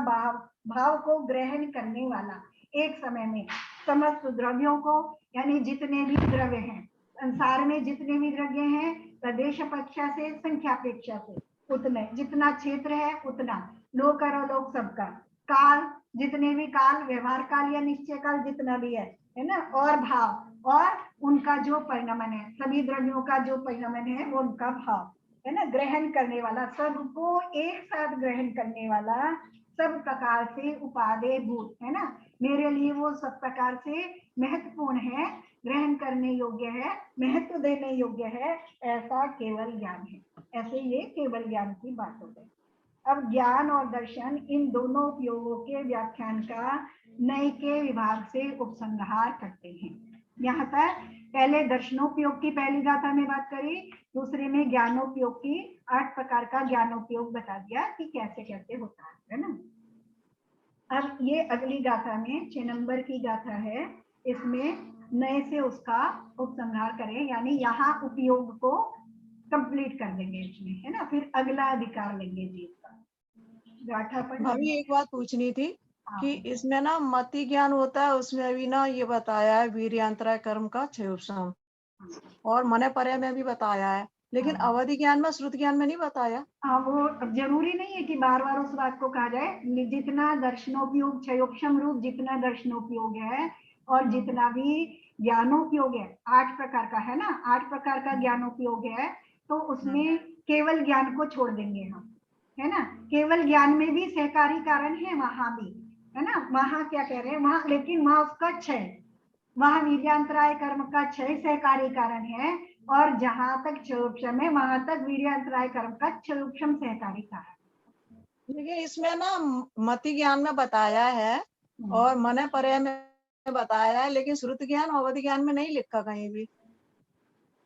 B: भाव को ग्रहण करने वाला, एक समय में समस्त द्रव्यों को, यानी जितने भी द्रव्य हैं संसार में, जितने भी द्रव्य हैं प्रदेश अपेक्षा से, संख्यापेक्षा से, उतने, जितना क्षेत्र है उतना, लोक और लोक सबका, काल, जितने भी काल, व्यवहार काल या निश्चय काल जितना भी है ना, और भाव, और उनका जो परिणमन है, सभी द्रव्यों का जो परिणमन है वो उनका भाव है ना, ग्रहण करने वाला, सबको एक साथ ग्रहण करने वाला, सब प्रकार से उपादेय भूत है ना, मेरे लिए वो सब प्रकार से महत्वपूर्ण है, ग्रहण करने योग्य है, महत्व देने योग्य है, ऐसा केवल ज्ञान है। ऐसे ये केवल ज्ञान की बात हो गई। अब ज्ञान और दर्शन इन दोनों उपयोगों के व्याख्यान का नए के विभाग से उपसंहार करते हैं। यहाँ पर पहले दर्शनोपयोग की पहली गाथा में बात करी, दूसरे में ज्ञानोपयोग की 8 प्रकार का ज्ञानोपयोग बता दिया कि कैसे कैसे होता है ना। अब ये अगली गाथा में 6 नंबर की गाथा है, इसमें नए से उसका उपसंहार करें, यानी यहाँ उपयोग को कंप्लीट कर देंगे इसमें, है ना, फिर अगला अधिकार लेंगे जी इसका। गाथा पर
F: भाभी एक बात पूछनी थी कि इसमें ना मति ज्ञान होता है, उसमें अभी ना ये बताया है वीर्यांतराय कर्म का क्षयोपशम, और मने परे में भी बताया है, लेकिन अवधि ज्ञान में, श्रुत ज्ञान में नहीं बताया।
B: हाँ, वो अब जरूरी नहीं है कि बार बार उस बात को कहा जाए, जितना दर्शनोपयोग क्षयोपशम रूप जितना दर्शनोपयोग है और जितना भी ज्ञानोपयोग है, 8 प्रकार का है ना, 8 प्रकार का ज्ञानोपयोग है, तो उसमें केवल ज्ञान को छोड़ देंगे हम, है ना। केवल ज्ञान में भी सहकारी कारण है वहां भी, है ना, वहां क्या कह रहे हैं वहां, लेकिन वहां उसका क्षय, वहां वीर्यांतराय कर्म का क्षय सहकारी कारण है, और जहां तक क्षयोपशम है वहां तक वीर्यांतराय कर्म का क्षयोपशम सहकारी कारण।
F: लेकिन इसमें ना मति ज्ञान में बताया है और मने परे में बताया है, लेकिन श्रुत ज्ञान अवधि ज्ञान में नहीं लिखा कहीं भी,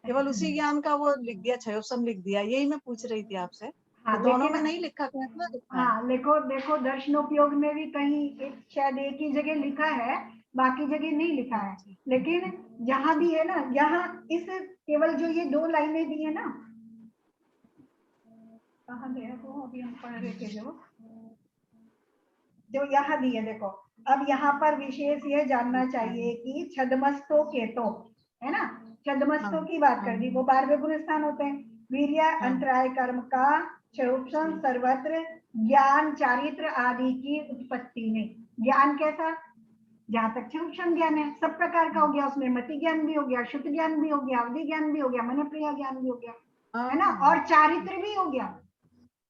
F: केवल उसी ज्ञान का वो लिख दिया, क्षयोपशम लिख दिया, यही मैं पूछ रही थी आपसे।
B: हाँ,
F: तो दोनों में नहीं लिखा, कैसा लिखा है?
B: हाँ, देखो दर्शनोपयोग में भी कहीं शायद एक ही जगह लिखा है, बाकी जगह नहीं लिखा है, लेकिन जहां भी है ना, यहाँ इस केवल जो ये 2 लाइनें दी है ना, कहाँ गया वो, अभी हम पढ़ रहे थे जो यहाँ दी है, देखो अब यहाँ पर विशेष ये जानना चाहिए कि छदमस्तों के तो, है ना, छदमस्तों की बात कर दी, वो 12वें गुण स्थान होते हैं, वीर्य अंतराय कर्म का क्षयोपशम सर्वत्र ज्ञान चारित्र आदि की उत्पत्ति में, ज्ञान कैसा, जहां तक क्षयोपशम ज्ञान है सब प्रकार का हो गया, उसमें मति ज्ञान भी हो गया, शुद्ध ज्ञान भी हो गया, अवधि ज्ञान भी हो गया, मनप्रिय ज्ञान भी हो गया, है ना, और चारित्र भी हो गया,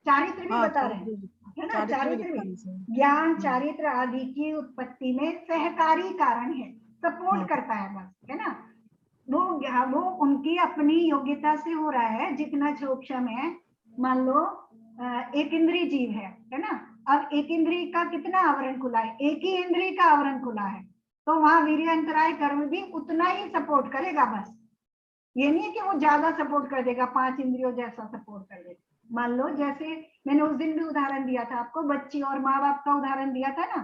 B: चारित्र भी बता रहे हैं, है ना, चारित्र भी, ज्ञान चारित्र आदि की उत्पत्ति में सहकारी कारण है, सपोर्ट करता है बस, है ना, वो उनकी अपनी योग्यता से हो रहा है, जितना क्षयोपशम है, मान लो एक इंद्रिय जीव है ना, अब एक इंद्रिय का कितना आवरण खुला है, एक ही इंद्रिय का आवरण खुला है, तो वहां वीर्यांतराय कर्म भी उतना ही सपोर्ट करेगा, बस ये नहीं है कि वो ज्यादा सपोर्ट कर देगा, 5 इंद्रियों जैसा सपोर्ट कर देगा। मान लो जैसे मैंने उस दिन भी उदाहरण दिया था आपको, बच्ची और माँ बाप का उदाहरण दिया था ना,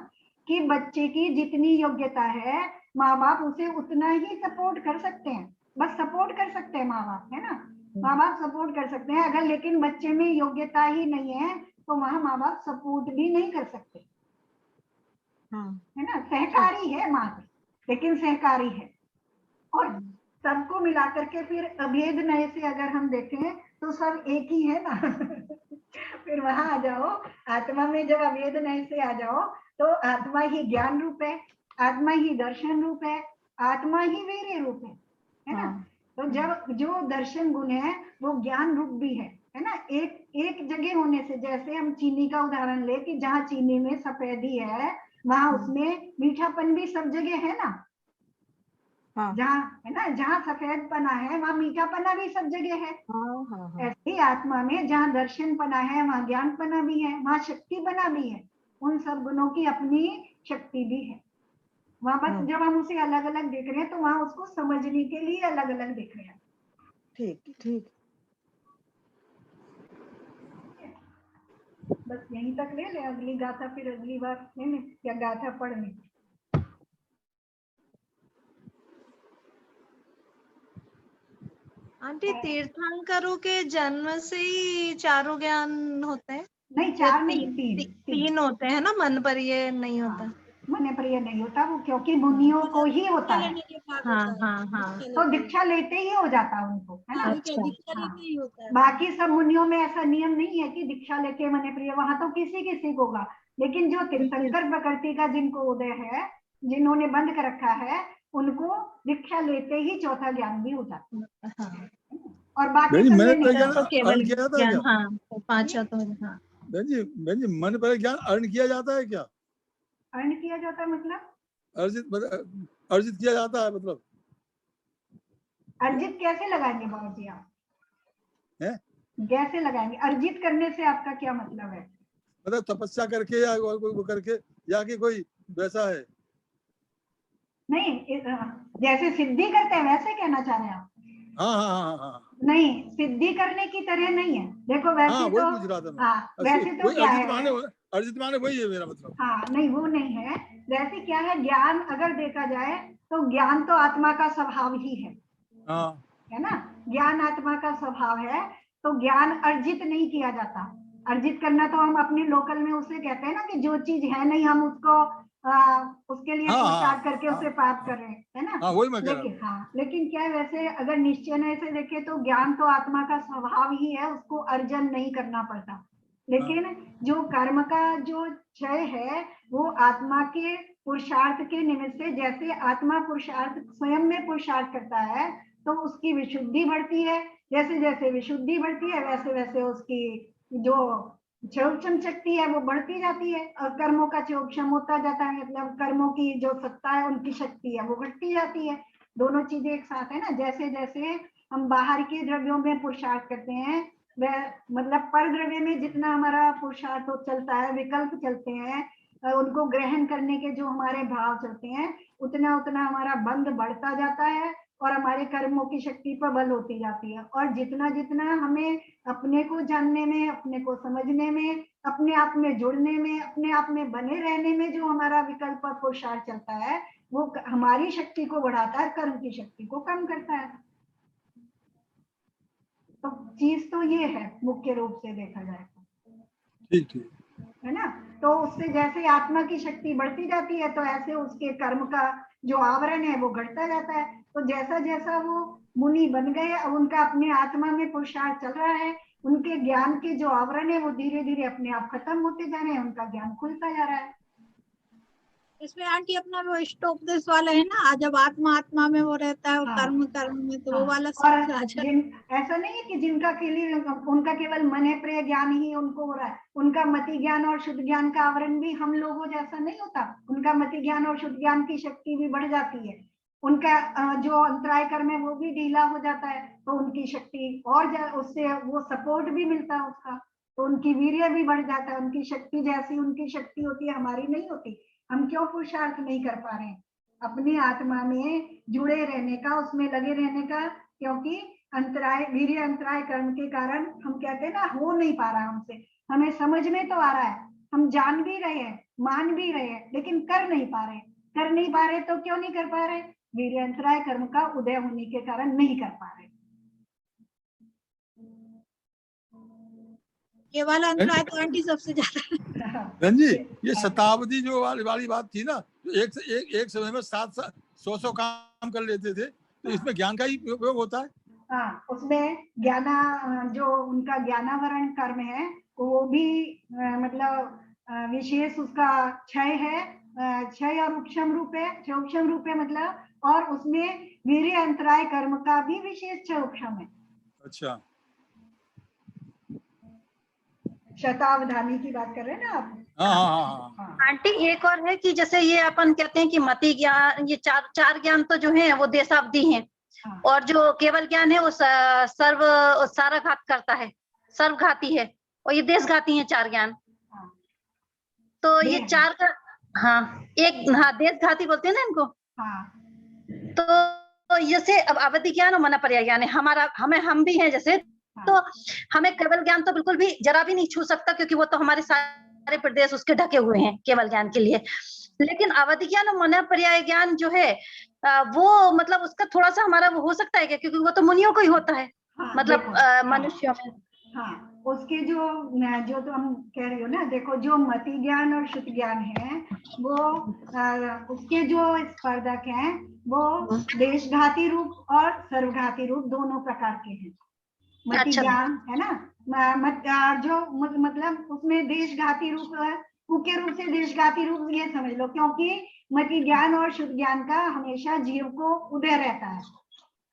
B: कि बच्चे की जितनी योग्यता है माँ बाप उसे उतना ही सपोर्ट कर सकते हैं, बस सपोर्ट कर सकते हैं माँ बाप, है ना, माँ बाप सपोर्ट कर सकते हैं, अगर लेकिन बच्चे में योग्यता ही नहीं है तो वहां माँ बाप सपोर्ट भी नहीं कर सकते, है ना, सहकारी है मात्र, लेकिन सहकारी है, और सबको मिलाकर के फिर अभेद नए से अगर हम देखें तो सब एक ही है ना फिर वहां आ जाओ, आत्मा में जब अभेद नए से आ जाओ तो आत्मा ही ज्ञान रूप है, आत्मा ही दर्शन रूप है, आत्मा ही वीर्य रूप है ना, तो जब जो दर्शन गुण है वो ज्ञान रूप भी है ना, एक जगह होने से, जैसे हम चीनी का उदाहरण ले कि जहाँ चीनी में सफेदी है वहां उसमें मीठापन भी सब जगह है ना,
F: हाँ
B: जहाँ है ना, जहाँ सफेद पना है वहाँ मीठा पना भी सब जगह है।
F: हाँ हाँ हाँ
B: ऐसे ही आत्मा में जहाँ दर्शन पना है वहाँ ज्ञान पना भी है, वहाँ शक्ति पना भी है। उन सब गुणों की अपनी शक्ति भी है। वहाँ बस जब हम उसे अलग अलग देख रहे हैं तो वहाँ उसको समझने के लिए अलग अलग देख रहे हैं।
F: ठीक ठीक।
B: बस यहीं तक ले ले, अगली गाथा फिर अगली बार लेने या गाथा पढ़ने।
G: आंटी तीर्थंकरों के जन्म से ही चारों ज्ञान होते हैं?
B: नहीं,
G: या
B: चार नहीं, तीन।
G: तीन होते हैं ना, मन पर ये नहीं होता?
B: हाँ, मन पर ये नहीं होता वो, क्योंकि मुनियों को ही होता है।
A: लेने के बाद
G: हाँ
A: होता है।
G: हाँ हाँ।
B: तो दीक्षा लेते ही हो जाता है उनको, है ना।
G: अच्छा।
A: दीक्षा लेते ही होता है।
B: बाकी सब मुनियों में ऐसा नियम नहीं है कि दीक्षा लेके मने प्रिय, वहां तो किसी किसी को होगा। लेकिन जो तीर्थंकर प्रकृति का जिनको उदय है, जिन्होंने बंद कर रखा है, उनको दीक्षा लेते ही चौथा ज्ञान भी हो जाता है।
G: हाँ।
B: और बाकी
C: बहन जी,
B: सब
C: मैंने
B: में नहीं।
C: ज्ञान
G: तो केवल
C: अर्न किया जाता है
G: ज्ञान,
C: क्या?
G: हाँ तो पांचवा तो हाँ।
C: बहन जी मन पर ज्ञान अर्न किया जाता है क्या?
B: अर्न किया जाता है मतलब
C: अर्जित किया जाता है मतलब?
B: अर्जित कैसे लगाएंगे बाबूजी आप?
C: हैं?
B: कैसे लगाएंगे? अर्जित करने से आपका क्या मतलब है?
C: मतलब तपस्या करके या कोई करके, या कि कोई वैसा है?
B: नहीं, जैसे सिद्धि करते हैं वैसे कहना चाह रहे हैं आप?
C: हाँ हाँ हाँ हाँ
B: नहीं, सिद्धि करने की तरह नहीं है। देखो
C: हाँ,
B: वैसे
C: वही
B: तो,
C: पूछ रहा था मैं।
B: हाँ वैसे तो
C: वही
B: क्या
C: अर्जित माने वही है मेरा मतलब।
B: हाँ नहीं, वो नहीं है। वैसे क्या है, ज्ञान अगर देखा जाए तो ज्ञान तो आत्मा का स्वभाव ही है
C: हाँ
B: ना। ज्ञान आत्मा का स्वभाव है, तो ज्ञान अर्जित नहीं किया जाता। अर्जित करना तो हम अपने लोकल में उसे कहते हैं ना, कि जो चीज है नहीं हम उसको उसके लिए
C: हाँ
B: पुरुषार्थ
C: हाँ
B: करके उसे प्राप्त कर रहे हैं, है ना।
C: हाँ, वही मैं कह रहा
B: लेकिन हाँ, लेकिन क्या है, वैसे अगर निश्चय से देखे तो ज्ञान तो आत्मा का स्वभाव ही है, उसको अर्जन नहीं करना पड़ता। लेकिन जो कर्म का जो क्षय है वो आत्मा के पुरुषार्थ के निमित्त से, जैसे आत्मा पुरुषार्थ स्वयं में पुरुषार्थ करता है तो उसकी विशुद्धि बढ़ती है। जैसे जैसे विशुद्धि बढ़ती है वैसे वैसे उसकी जो क्षयोक्षम शक्ति है वो बढ़ती जाती है, और कर्मों का क्षयोक्षम होता जाता है, मतलब कर्मों की जो सत्ता है उनकी शक्ति है वो घटती जाती है। दोनों चीजें एक साथ है ना। जैसे जैसे हम बाहर के द्रव्यों में पुरुषार्थ करते हैं, वह मतलब पर द्रव्य में जितना हमारा पुरुषार्थ चलता है, विकल्प चलते हैं, उनको ग्रहण करने के जो हमारे भाव चलते हैं, उतना उतना हमारा बंध बढ़ता जाता है और हमारे कर्मों की शक्ति प्रबल होती जाती है। और जितना जितना हमें अपने को जानने में, अपने को समझने में, अपने आप में जुड़ने में, अपने आप में बने रहने में जो हमारा विकल्प और पुरुषार्थ चलता है, वो हमारी शक्ति को बढ़ाता है, कर्म की शक्ति को कम करता है। तो चीज तो ये है मुख्य रूप से देखा जाए तो।
C: ठीक ठीक
B: है ना। तो उससे जैसे आत्मा की शक्ति बढ़ती जाती है तो ऐसे उसके कर्म का जो आवरण है वो घटता जाता है। तो जैसा जैसा वो मुनि बन गए, अब उनका अपने आत्मा में पुरुषार्थ चल रहा है, उनके ज्ञान के जो आवरण है वो धीरे धीरे अपने आप खत्म होते जा रहे हैं, उनका ज्ञान खुलता जा रहा है।
A: इसमें आंटी अपना वो इष्टोपदेश वाला है ना, जब आत्मा आत्मा में वो रहता है और
B: हाँ,
A: कर्म कर्म में, तो वो वाला
B: और
A: सूत्र आ जाए।
B: ऐसा नहीं है कि जिनका उनका केवल मन है प्रिय ज्ञान ही उनको हो रहा है, उनका मति ज्ञान और शुद्ध ज्ञान का आवरण भी हम लोगों जैसा नहीं होता। उनका मति ज्ञान और शुद्ध ज्ञान की शक्ति भी बढ़ जाती है, उनका जो अंतराय कर्म है वो भी ढीला हो जाता है, तो उनकी शक्ति और उससे वो सपोर्ट भी मिलता है उसका, तो उनकी वीर्य भी बढ़ जाता है। उनकी शक्ति जैसी उनकी शक्ति होती है, हमारी नहीं होती। हम क्यों पुरुषार्थ नहीं कर पा रहे हैं अपनी आत्मा में जुड़े रहने का, उसमें लगे रहने का? क्योंकि अंतराय, वीर्य अंतराय कर्म के कारण हम कहते हैं ना, हो नहीं पा रहा हमसे। हमें समझ में तो आ रहा है, हम जान भी रहे हैं, मान भी रहे हैं, लेकिन कर नहीं पा रहे। कर नहीं पा रहे तो क्यों नहीं कर पा रहे? वीर्य अंतराय कर्म का उदय होने के कारण नहीं कर पा रहे।
A: ये वाला अंतराय तो आंटी सबसे ज्यादा।
C: बहन जी, ये शताब्दी जो वाली बात थी ना, तो एक समय में 700 काम कर लेते थे, तो इसमें ज्ञान का ही उपयोग होता है।
B: हाँ, उसमें ज्ञाना जो उनका ज्ञानावरण कर्म है वो भी मतलब विशेष उसका क्षय है, क्षय और उपशम रूप है। क्षय उपशम रूप है मतलब, और उसमें वीर्य अंतराय कर्म का भी विशेष क्षय उपशम है।
C: अच्छा,
B: शतावधानी की बात कर रहे हैं ना आप?
C: हाँ हाँ हाँ हाँ।
E: आंटी एक और है कि जैसे ये अपन कहते हैं कि मति ज्ञान, ये चार ज्ञान तो जो है वो देशावधि हैं,
B: हाँ।
E: और जो केवल ज्ञान है वो सारा घात करता है, सर्वघाती है, और ये देशघाती है चार ज्ञान।
B: हाँ।
E: तो ये चार का, हाँ देशघाती बोलते हैं ना इनको।
B: हाँ।
E: तो जैसे अब अवधि ज्ञान और मन पर्याय ज्ञान है हमारा, हम भी हैं जैसे, तो हमें केवल ज्ञान तो बिल्कुल भी जरा भी नहीं छू सकता, क्योंकि वो तो हमारे सारे प्रदेश उसके ढके हुए हैं केवल ज्ञान के लिए। लेकिन अवधि ज्ञान और मन पर्याय ज्ञान जो है वो मतलब उसका थोड़ा सा हमारा वो हो सकता है क्या, क्योंकि वो तो मुनियों को ही होता है।
B: हाँ,
E: मतलब मनुष्यों में।
B: हाँ, उसके जो तो हम कह रही हो ना, देखो जो मति ज्ञान और शुद्ध ज्ञान है वो उसके जो स्पर्धक हैं वो देशघाती रूप और सर्वघाती रूप दोनों प्रकार के हैं। मति ज्ञान है ना, जो मतलब उसमें देशघाती रूप मुख्य रूप से देशघाती रूप ये समझ लो, क्योंकि मति ज्ञान और शुद्ध ज्ञान का हमेशा जीव को उदय रहता है।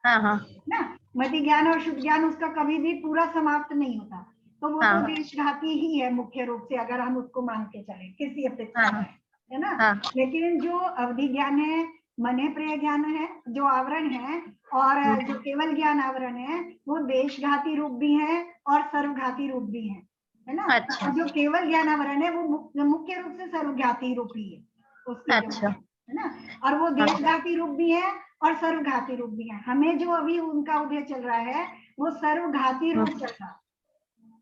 E: हाँ
B: ना, मति ज्ञान और शुद्ध ज्ञान उसका कभी भी पूरा समाप्त नहीं होता, तो वो तो देशघाती ही है मुख्य रूप से, अगर हम उसको मान के चले किसी अपेक्षा में, है ना। लेकिन जो अवधि ज्ञान है, मन पर्याय ज्ञान है, जो आवरण है, और जो केवल ज्ञान आवरण है, वो देशघाती रूप भी है और सर्वघाती रूप भी है ना।
E: अच्छा।
B: जो केवल ज्ञान आवरण है वो मुख्य रूप से सर्वघाती रूप ही है उसके,
E: अच्छा।
B: है ना। और वो देशघाती रूप भी है और सर्वघाती रूप भी है। हमें जो अभी उनका उदय चल रहा है वो सर्वघाती रूप चल रहा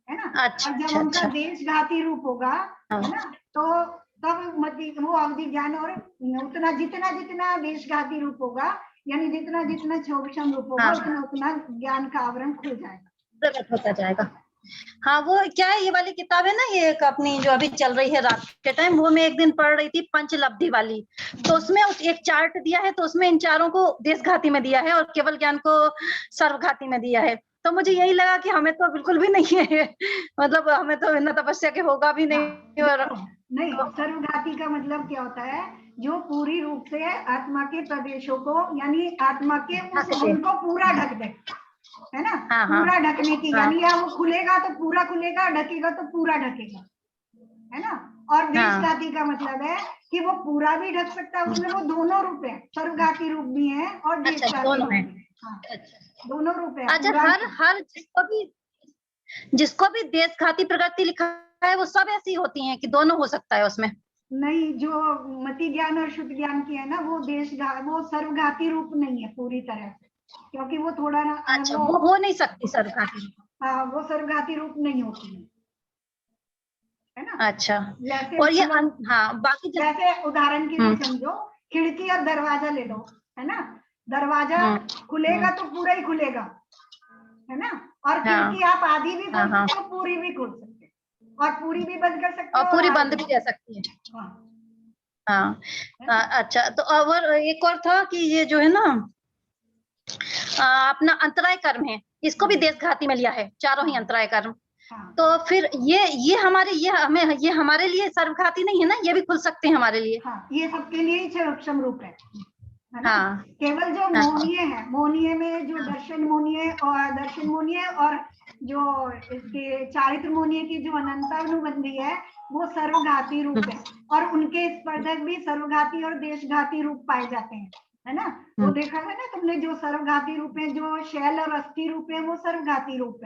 B: है ना।
E: अच्छा,
B: और जब उनका देशघाती रूप होगा, है ना, तो तब वो अवधि ज्ञान और उतना जितना देशघाती रूप होगा, यानी जितना क्षोभक्षम रूप होगा, उतना ज्ञान का आवरण खुल जाएगा,
E: प्रकट होता जाएगा। हाँ, वो क्या है, ये वाली किताब है ना, ये एक अपनी जो अभी चल रही है रात के टाइम, वो मैं एक दिन पढ़ रही थी, पंचलब्धि वाली। तो उसमें एक चार्ट दिया है, तो उसमें इन चारों को देशघाती में दिया है और केवल ज्ञान को सर्वघाती में दिया है। तो मुझे यही लगा कि हमें तो बिल्कुल भी नहीं है, मतलब हमें तो बिना तपस्या के होगा भी नहीं। और
B: नहीं, सर्वघाती का मतलब क्या होता है, जो पूरी रूप से आत्मा के प्रदेशों को, यानी आत्मा के उस गुण को पूरा ढक दे, है ना। पूरा ढकने की, यानी या वो खुलेगा तो पूरा खुलेगा, ढकेगा तो पूरा ढकेगा, है ना। और देशघाती का मतलब है कि वो पूरा भी ढक सकता है, उसमें वो दोनों रूप है, सर्वघाती रूप भी है और देशघाती रूप भी है। हाँ, दोनों रूप है।
E: अच्छा, हर जिसको भी देशघाती प्रकृति लिखा है वो सब ऐसी होती हैं कि दोनों हो सकता है उसमें? नहीं,
B: जो मति ज्ञान और शुद्ध ज्ञान की है ना, वो वो सर्वघाती रूप नहीं है पूरी तरह से, क्योंकि वो थोड़ा ना,
E: अच्छा, वो हो नहीं सकती सर्वघाती।
B: हाँ, वो सर्वघाती रूप नहीं होती है ना।
E: अच्छा, और ये बाकी
B: जैसे उदाहरण के लिए समझो, खिड़की और दरवाजा ले लो, है ना। दरवाजा खुलेगा तो पूरा ही खुलेगा, है ना। और खिड़की आप आधी भी खोल सकते हो, पूरी भी खोल सकते हो, और पूरी भी बंद कर सकते हो,
E: और पूरी बंद भी रह सकती है। हाँ, अच्छा, तो और एक और था कि ये जो है ना अपना अंतराय कर्म है, इसको भी देशघाती में लिया है, चारों ही अंतराय कर्म। तो फिर ये हमारे लिए सर्वघाती नहीं है ना, ये भी खुल सकते हैं हमारे लिए।
B: हाँ, ये सबके लिए ही क्षम रूप है ना। केवल जो मोहनीय है, मोहनीय में जो दर्शन मोहनीय और जो इसके चारित्र मोहनीय की जो अनंतानुबंधी है, वो सर्वघाती रूप है, और उनके स्पर्धक भी सर्वघाती और देशघाती रूप पाए जाते हैं, है ना। वो देखा है ना तुमने, जो सर्वघाती रूप है, जो शैल और अस्थि रूप है, वो सर्वघाती रूप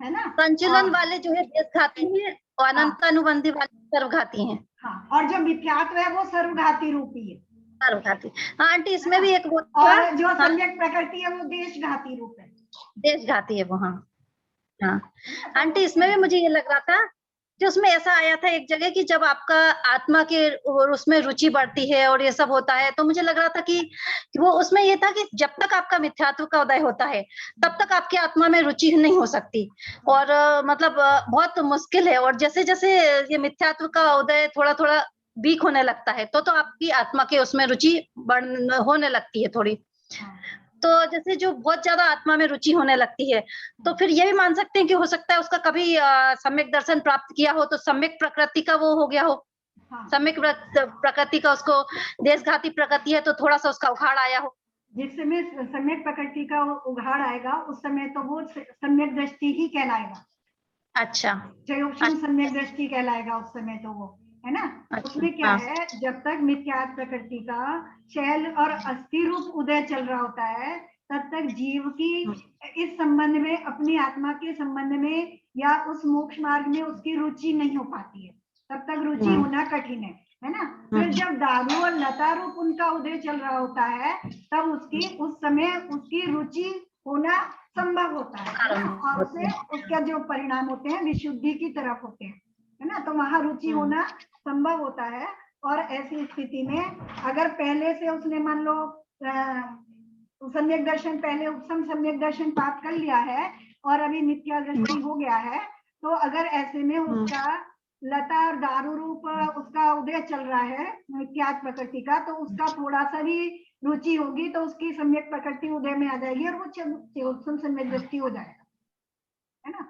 B: है ना।
E: संचलन वाले जो है देशघाती हैं और अनंतानुबंधी वाले सर्वघाती हैं।
B: हाँ, और जो मिथ्यात्व है वो सर्वघाती रूप ही है,
E: सर्वघाती। हाँ आंटी, इसमें भी एक वो,
B: और जो सम्यक प्रकृति है वो देशघाती रूप है,
E: देशघाती है वो। हाँ आंटी, इसमें भी मुझे ये लग रहा था कि उसमें ऐसा आया था एक जगह कि जब आपका आत्मा के और उसमें रुचि बढ़ती है और ये सब होता है, तो मुझे लग रहा था कि वो उसमें ये था कि जब तक आपका मिथ्यात्व का उदय होता है तब तक आपकी आत्मा में रुचि नहीं हो सकती, और मतलब बहुत मुश्किल है। और जैसे जैसे ये मिथ्यात्व का उदय थोड़ा थोड़ा वीक होने लगता है, तो आपकी आत्मा के उसमें रुचि होने लगती है थोड़ी। तो जैसे जो बहुत ज्यादा आत्मा में रुचि होने लगती है, तो फिर ये भी मान सकते हैं कि हो सकता है उसका कभी सम्यक दर्शन प्राप्त किया हो, तो सम्यक प्रकृति का वो हो गया हो। सम्यक प्रकृति का, उसको देशघाती प्रकृति है तो थोड़ा सा उसका उघाड़ आया हो।
B: जिस समय सम्यक प्रकृति का उघाड़ आएगा, उस समय तो वो सम्यक दृष्टि ही कहलाएगा,
E: अच्छा
B: क्षयोपम सम्यक दृष्टि कहलाएगा उस समय तो वो, है ना।
E: अच्छा,
B: उसमें क्या
E: हाँ।
B: है, जब तक मिथ्यात्व प्रकृति का शैल और अस्थि रूप उदय चल रहा होता है, तब तक जीव की इस संबंध में, अपनी आत्मा के संबंध में या उस मोक्ष मार्ग में उसकी रुचि नहीं हो पाती है, तब तक रुचि होना कठिन है ना। फिर जब दारू और लता रूप उनका उदय चल रहा होता है, तब उसकी उस समय उसकी रुचि होना संभव होता है ना, और उससे उसका जो परिणाम होते हैं विशुद्धि की तरफ होते हैं, है ना। तो वहां रुचि होना संभव होता है। और ऐसी स्थिति में अगर पहले से उसने मान लो सम्यक दर्शन, पहले उपसम सम्यक दर्शन प्राप्त कर लिया है और अभी मिथ्या दृष्टि हो गया है, तो अगर ऐसे में उसका लता और दारू रूप उसका उदय चल रहा है मिथ्यात्व प्रकृति का, तो उसका थोड़ा सा भी रुचि होगी तो उसकी सम्यक प्रकृति उदय में आ जाएगी और वो उपसम सम्यक दृष्टि हो जाएगा, है ना।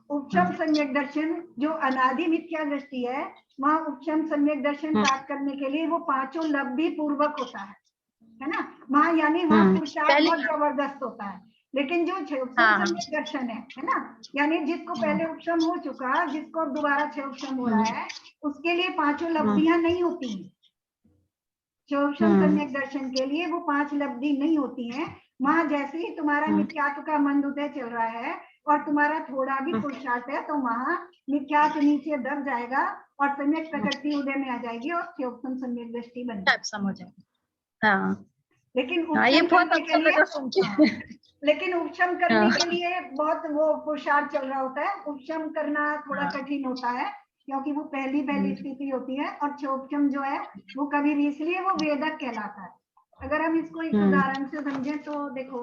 B: उपशम सम्यक दर्शन जो अनादि मिथ्या दृष्टि है, वहां उपशम सम्यक दर्शन प्राप्त करने के लिए वो पांचों लब्धि पूर्वक होता है ना। वहां यानी वहां पुरुषार्थ बहुत जबरदस्त होता है। लेकिन जो उपशम सम्यक दर्शन है ना, यानी जिसको पहले उपशम हो चुका, जिसको दोबारा उपशम हो रहा है, उसके लिए पांचों लब्धियां नहीं होती हैं। उपशम सम्यक दर्शन के लिए वो 5 लब्धि नहीं होती हैं। वहां जैसे ही तुम्हारा मिथ्यात्व का मंद उदय चल रहा है और तुम्हारा थोड़ा भी पुरुषार्थ है, तो वहां मिथ्यात्व नीचे दब जाएगा और सम्यक प्रकृति उदय में आ जाएगी और उपशम सम्यक दृष्टि बन जाएगी।
E: हाँ।
B: लेकिन
E: ये
B: उपशम
E: बहुत
B: करने
E: अच्छा
B: के लिए
E: लगा सुन के।
B: लेकिन उपशम करने के लिए बहुत वो पुरुषार्थ चल रहा होता है। उपशम करना थोड़ा कठिन होता है क्योंकि वो पहली स्थिति होती है। और उपशम जो है वो कभी भी, इसलिए वो वेदक कहलाता है। अगर हम इसको एक उदाहरण से समझें तो देखो,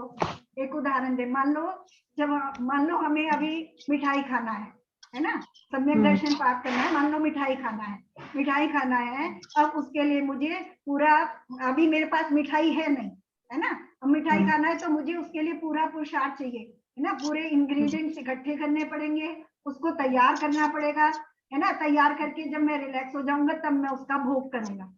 B: एक उदाहरण दे, मान लो हमें अभी मिठाई खाना है ना, सम्यक दर्शन प्राप्त करना है, मान लो मिठाई खाना है। अब उसके लिए मुझे पूरा, अभी मेरे पास मिठाई है नहीं, है ना। अब मिठाई खाना है तो मुझे उसके लिए पूरा पुरुषार्थ चाहिए, है ना। पूरे इंग्रेडिएंट्स इकट्ठे करने पड़ेंगे, उसको तैयार करना पड़ेगा, है ना। तैयार करके जब मैं रिलैक्स हो जाऊंगा तब मैं उसका भोग करूंगा,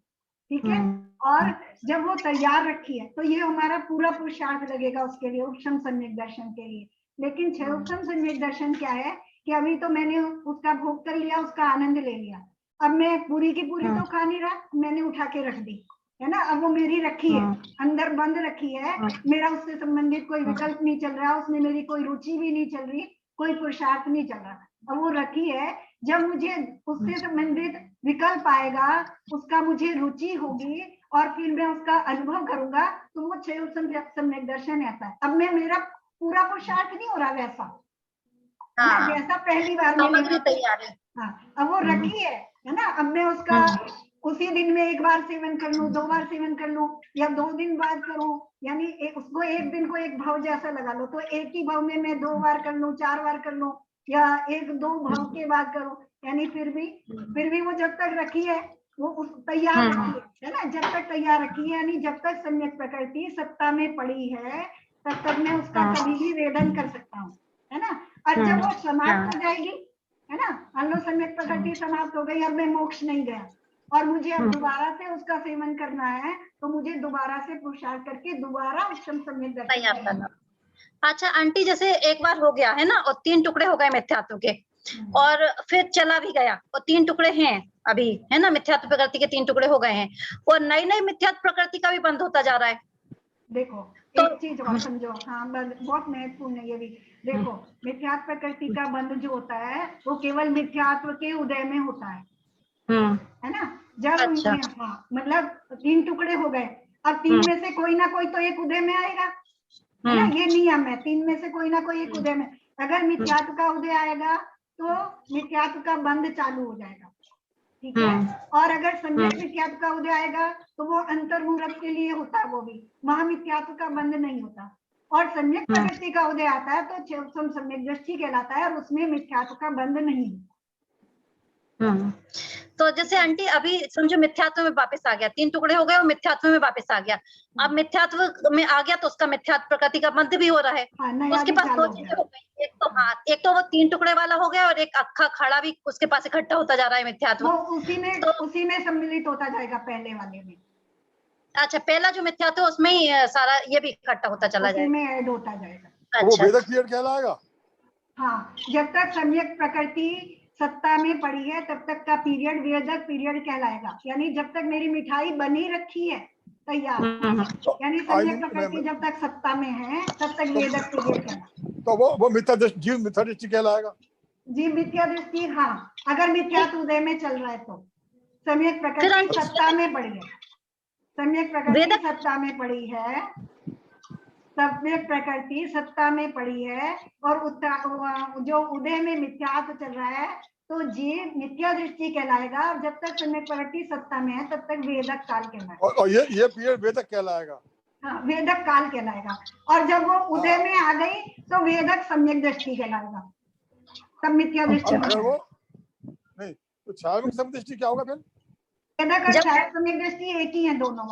B: ठीक है। और जब वो तैयार रखी है तो ये हमारा पूरा पुरुषार्थ लगेगा उसके लिए, उपशम सम्यक दर्शन के लिए। लेकिन क्षयोपम सम्यक दर्शन क्या है कि अभी तो मैंने उसका भोग कर लिया, उसका आनंद ले लिया, अब मैं पूरी की पूरी तो खा नहीं रहा, मैंने उठा के रख दी, है ना। अब वो मेरी रखी है, अंदर बंद रखी है, मेरा उससे संबंधित कोई विकल्प नहीं चल रहा, उसमें मेरी कोई रुचि भी नहीं चल रही, कोई पुरुषार्थ नहीं चल रहा। अब वो रखी है, जब मुझे उससे संबंधित विकल्प आएगा, उसका मुझे रुचि होगी और फिर मैं उसका अनुभव करूंगा, तो वो क्षयोपम सम्यक दर्शन आता है। अब मैं, मेरा पूरा पुरुषार्थ नहीं हो रहा वैसा, जैसा पहली बार मैंने
E: तैयार है।
B: हाँ, अब वो रखी है ना। अब मैं उसका उसी दिन में एक बार सेवन कर लूं, 2 बार सेवन कर लूं, या 2 दिन बाद करूं, यानी उसको एक दिन को एक भाव जैसा लगा लो, तो एक ही भाव में मैं 2 बार कर लूं, 4 बार कर लूं, या 1-2 भाव के बाद करूं, यानी फिर भी वो जब तक रखी है, वो उस तैयार रखी है ना। जब तक तैयार रखी है, यानी जब तक सम्यक प्रकृति सत्ता में पड़ी है, तब तक मैं उसका कभी भी वेदन कर सकता हूँ, है ना। और जब वो समाप्त हो जाएगी, है ना, मान लो सम्यक प्रकृति समाप्त हो गई, अब मैं मोक्ष नहीं गया और मुझे अब दोबारा से उसका सेवन करना है, तो मुझे दोबारा से पुरुषार्थ करके दोबारा उपशम सम्यक दर्शन करना।
E: अच्छा आंटी, जैसे एक बार हो गया है ना और 3 टुकड़े हो गए मिथ्यात्व के, और फिर चला भी गया और 3 टुकड़े हैं अभी, है ना, मिथ्यात्व प्रकृति के 3 टुकड़े हो गए हैं और नई मिथ्यात्व प्रकृति का भी बंद होता जा रहा है।
B: देखो तो एक चीज और समझो, हाँ बहुत महत्वपूर्ण है ये भी। देखो मिथ्यात्व प्रकृति का बंध जो होता है वो केवल मिथ्यात्व के उदय में होता है ना। जब
E: अच्छा।
B: हाँ, मतलब 3 टुकड़े हो गए, अब 3 में से कोई ना कोई तो एक उदय में आएगा, है ना। ये नियम है, 3 में से कोई ना कोई एक उदय में, अगर मिथ्यात्व का उदय आएगा तो मिथ्यात्व का बंध चालू हो जाएगा, ठीक है। और अगर सम्यक मिथ्यात्व का उदय आएगा तो वो अंतर्मुहूर्त के लिए होता है, वो भी वहां मिथ्यात्व का बंध नहीं होता। और सम्यक प्रकृति का उदय आता है तो क्षयोपम सम्यक दृष्टि कहलाता है और उसमें मिथ्यात्व का बंध नहीं है।
E: तो जैसे आंटी अभी समझो मिथ्यात्व में वापस आ गया, 3 टुकड़े हो गए और मिथ्यात्व में वापस आ गया, अब मिथ्यात्व में आ गया तो उसका मिथ्यात्व प्रकृति का बंध भी हो रहा है। उसके पास 2 चीजें हो गई, एक तो वो 3 टुकड़े वाला हो गया और एक अक्खा खड़ा भी उसके पास इकट्ठा होता जा रहा है मिथ्यात्व,
B: वो उसी में सम्मिलित होता जाएगा पहले वाले में।
E: अच्छा, पहला जो मिथ्यात्व है उसमें ही सारा ये भी इकट्ठा होता चला जाएगा,
B: उसी में ऐड होता जाएगा।
C: वो वेदक पीरियड कहलाएगा।
B: हाँ, जब तक सम्यक प्रकृति सत्ता में पड़ी है तब तक का पीरियड वेदक पीरियड कहलाएगा। यानी जब तक मेरी मिठाई बनी रखी है तैयार, यानी सम्यक प्रकृति जब तक सत्ता में है तब तक वेदक पीरियड कहलाएगा।
C: तो वो मिथ्या दृष्टि, जीव मिथ्या दृष्टि कहलाएगा।
B: जी मिथ्या दृष्टि, हाँ, अगर मिथ्यात उदय में चल रहा है तो सम्यक प्रकृति सत्ता में पड़ी है, सम्यक प्रकृति सत्ता में पड़ी है, सम्यक प्रकृति सत्ता में पड़ी है और जो उदय में मिथ्यात्व चल रहा है तो जीव मिथ्या दृष्टि कहलाएगा। और जब तक सम्यक प्रकृति सत्ता में है तब तक वेदक काल कहलाएगा।
C: और ये पीरियड वेदक कहलाएगा।
B: हाँ, वेदक काल कहलाएगा। और जब वो उदय में आ गई तो वेदक सम्यक दृष्टि कहलाएगा, तब मिथ्या दृष्टि।
C: अगर वो नहीं तो छाया सम्यक दृष्टि क्या होगा फिर?
B: वेदक और छाया सम्यक दृष्टि एक ही है दोनों।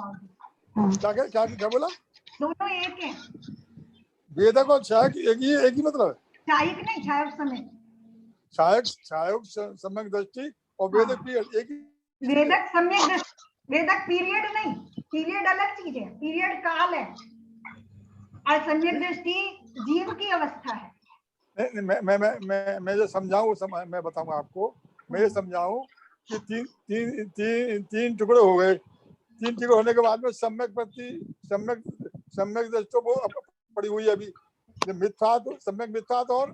C: क्या बोला?
B: दोनों एक है।
C: वेदक और छायक एक ही मतलब है?
B: छायक नहीं, छायक सम्यक।
C: छायक सम्यक दृष्टि और वेदक पीरियड एक ही।
B: वेदक सम्यक दृष्टि, वेदक पीरियड नहीं, पीरियड अलग चीज है, पीरियड काल है और सम्यक दृष्टि जीव की अवस्था है।
C: मैं जो समझाऊं मैं बताऊंगा आपको। मैं ये समझाऊं कि तीन टुकड़े हो गए। तीन टुकड़े होने के बाद में सम्यक दृष्टि वो पड़ी हुई है अभी। मिथ्यात्व, सम्यक मिथ्यात्व और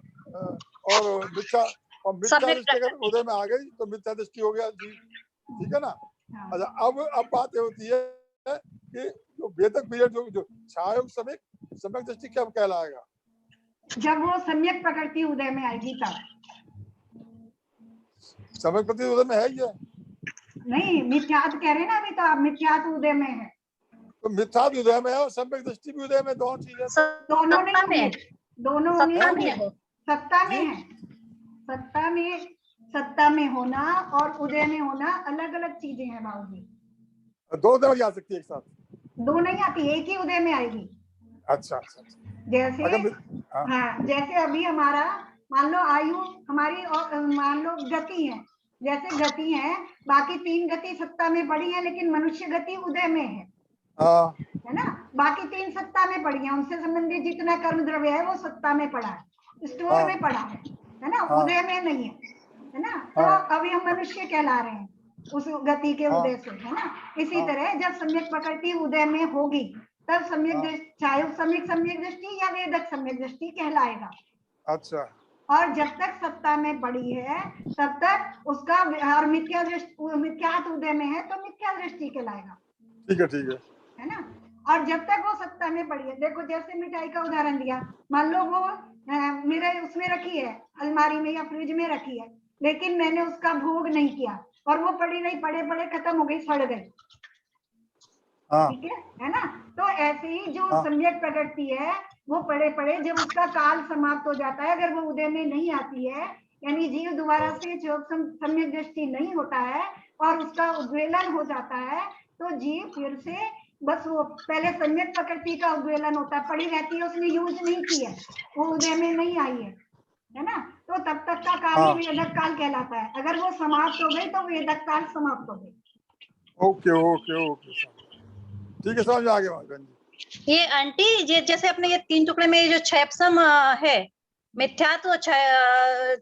C: मिथ्या दृष्टि अगर उदय में आ गई तो मिथ्या दृष्टि हो गया जी, ठीक है ना? अच्छा, अब बात ये होती है कि जो वेदक पीरियड जो छाया सम्यक दृष्टि कब कहलाएगा?
B: जब वो सम्यक प्रकृति उदय में आएगी तब।
C: सम्यक प्रकृति उदय में है ही है।
B: नहीं, मिथ्यात कह रहे ना अभी, तो आप मिथ्यात उदय में है।
C: तो मिथ्यात उदय में है और सम्यक दृष्टि भी उदय में, दोनों चीजें।
B: दोनों नहीं होंगे, दोनों
E: सत्ता में
B: है, सत्ता में है। सत्ता में होना और उदय में होना अलग अलग चीजें हैं बाबूजी।
C: दो उदय में आ सकती है एक साथ?
B: दो नहीं आती, एक ही उदय में आएगी।
C: अच्छा।
B: जैसे हाँ, जैसे अभी हमारा मान लो आयु हमारी और मान लो गति है, जैसे गति है, बाकी तीन गति सत्ता में पड़ी है लेकिन मनुष्य गति उदय में है ना? बाकी तीन सत्ता में पड़ी है, उनसे संबंधित जितना कर्म द्रव्य है वो सत्ता में पड़ा है, स्टोर में पड़ा है ना? उदय में नहीं है ना? तो अभी हम मनुष्य कहला रहे हैं उस गति के उदय से, है ना? इसी तरह जब सम्यक प्रकृति उदय में होगी तब सम्यक सम्यक दृष्टि या वेदक सम्यक दृष्टि कहलाएगा।
C: अच्छा।
B: और जब तक सत्ता में पड़ी है तब तक उसका और मिथ्यात उदय में है तो मिथ्या दृष्टि कहलाएगा।
C: ठीक
B: है ना? और जब तक वो सत्ता में पड़ी है, देखो जैसे मिठाई का उदाहरण दिया, मान लो वो मेरे उसमें रखी है, अलमारी में या फ्रिज में रखी है, लेकिन मैंने उसका भोग नहीं किया और वो पड़ी रही, पड़े खत्म हो गई, सड़ गई, ठीक है ना? तो ऐसे ही जो सम्यक प्रकृति है वो पड़े जब उसका काल समाप्त हो जाता है, अगर वो उदय में नहीं आती है, यानी जीव दोबारा से जो सम्यक दृष्टि नहीं होता है और उसका उद्वेलन हो जाता है, तो जीव फिर से बस वो पहले सम्यक प्रकृति का उद्वेलन होता है, पड़ी रहती है, उसने यूज नहीं की है, वो उदय में नहीं आई है ना? तो तब तक का काल ही वेदक काल कहलाता है। अगर वो समाप्त हो गई तो वेदक काल समाप्त हो गई।
C: ओके ठीक है, समझ आ गया।
E: ये आंटी जैसे अपने ये तीन टुकड़े में जो क्षयपसम है, मिथ्यात्व,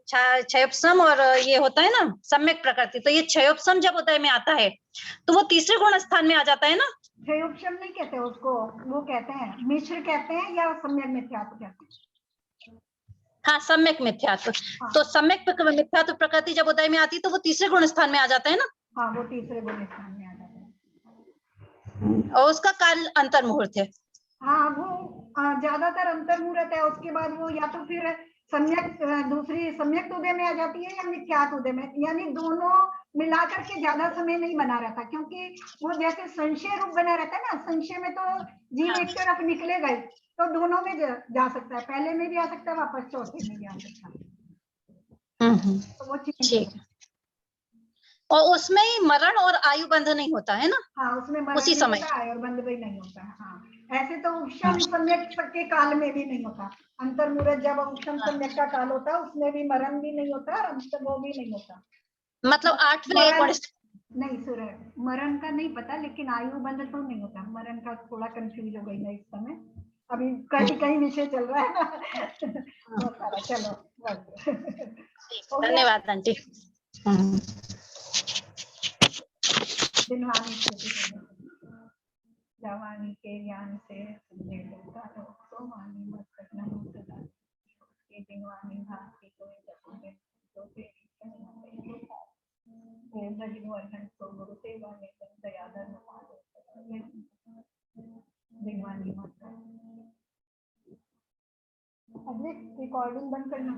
E: क्षयोपसम और ये होता है ना सम्यक प्रकृति, तो ये क्षयोपसम जब उदय में आता है तो वो तीसरे गुण स्थान में आ जाता है ना?
B: क्षयोपसम नहीं कहते उसको, वो कहते हैं मिश्र कहते हैं या सम्यक मिथ्यात्व कहते हैं।
E: हाँ, सम्यक मिथ्यात्व। तो सम्यक मिथ्यात्व प्रकृति जब उदय में आती तो वो तीसरे गुण स्थान में आ जाता है ना?
B: हाँ, वो तीसरे गुण स्थान में आ जाता है
E: और उसका काल अंतर मुहूर्त है।
B: हाँ, वो ज्यादातर अंतर मुहूर्त है। उसके बाद वो या तो फिर दूसरी सम्यक उदय में आ जाती है या मिथ्यात उदय में, यानी दोनों मिलाकर के ज्यादा समय नहीं बना रहता, क्योंकि वो जैसे संशय रूप बना रहता है ना, संशय में तो जीव एक तरफ निकलेगा ही, तो दोनों में जा सकता है, पहले में भी आ सकता है, वापस चौथे में भी आ सकता है, तो वो ठीक है।
E: और उसमें ही मरण और आयु बंध नहीं होता है ना?
B: हाँ, उसमें मरण
E: उसी समय
B: आयु बंध भी नहीं होता है। हाँ, ऐसे तो उपशम सम्यक के काल में भी नहीं होता, अंतर मुहूर्त जब उपशम सम्यक का काल होता है उसमें भी मरण भी नहीं होता और वो भी नहीं होता,
E: मतलब 8वें
B: नहीं सूर्य मरण का नहीं पता, लेकिन आयु बंध तो नहीं होता। मरण का थोड़ा कंफ्यूज हो गई है इस समय, अभी कहीं विषय चल रहा है ना। बहुत सारा, चलो बस। हो गया?
E: धन्यवाद आंटी।
B: दिनवानी जवानी के ज्ञान से तुझे लगता हो तो वाणी मत करना सदा ये दिनवानी भांति कोई जपूंगे तो तेरी कहना तेरी ये भजनवर्धन को गुरु सेवा में दयादर दिनवानी मत करना। अभी रिकॉर्डिंग बंद करना।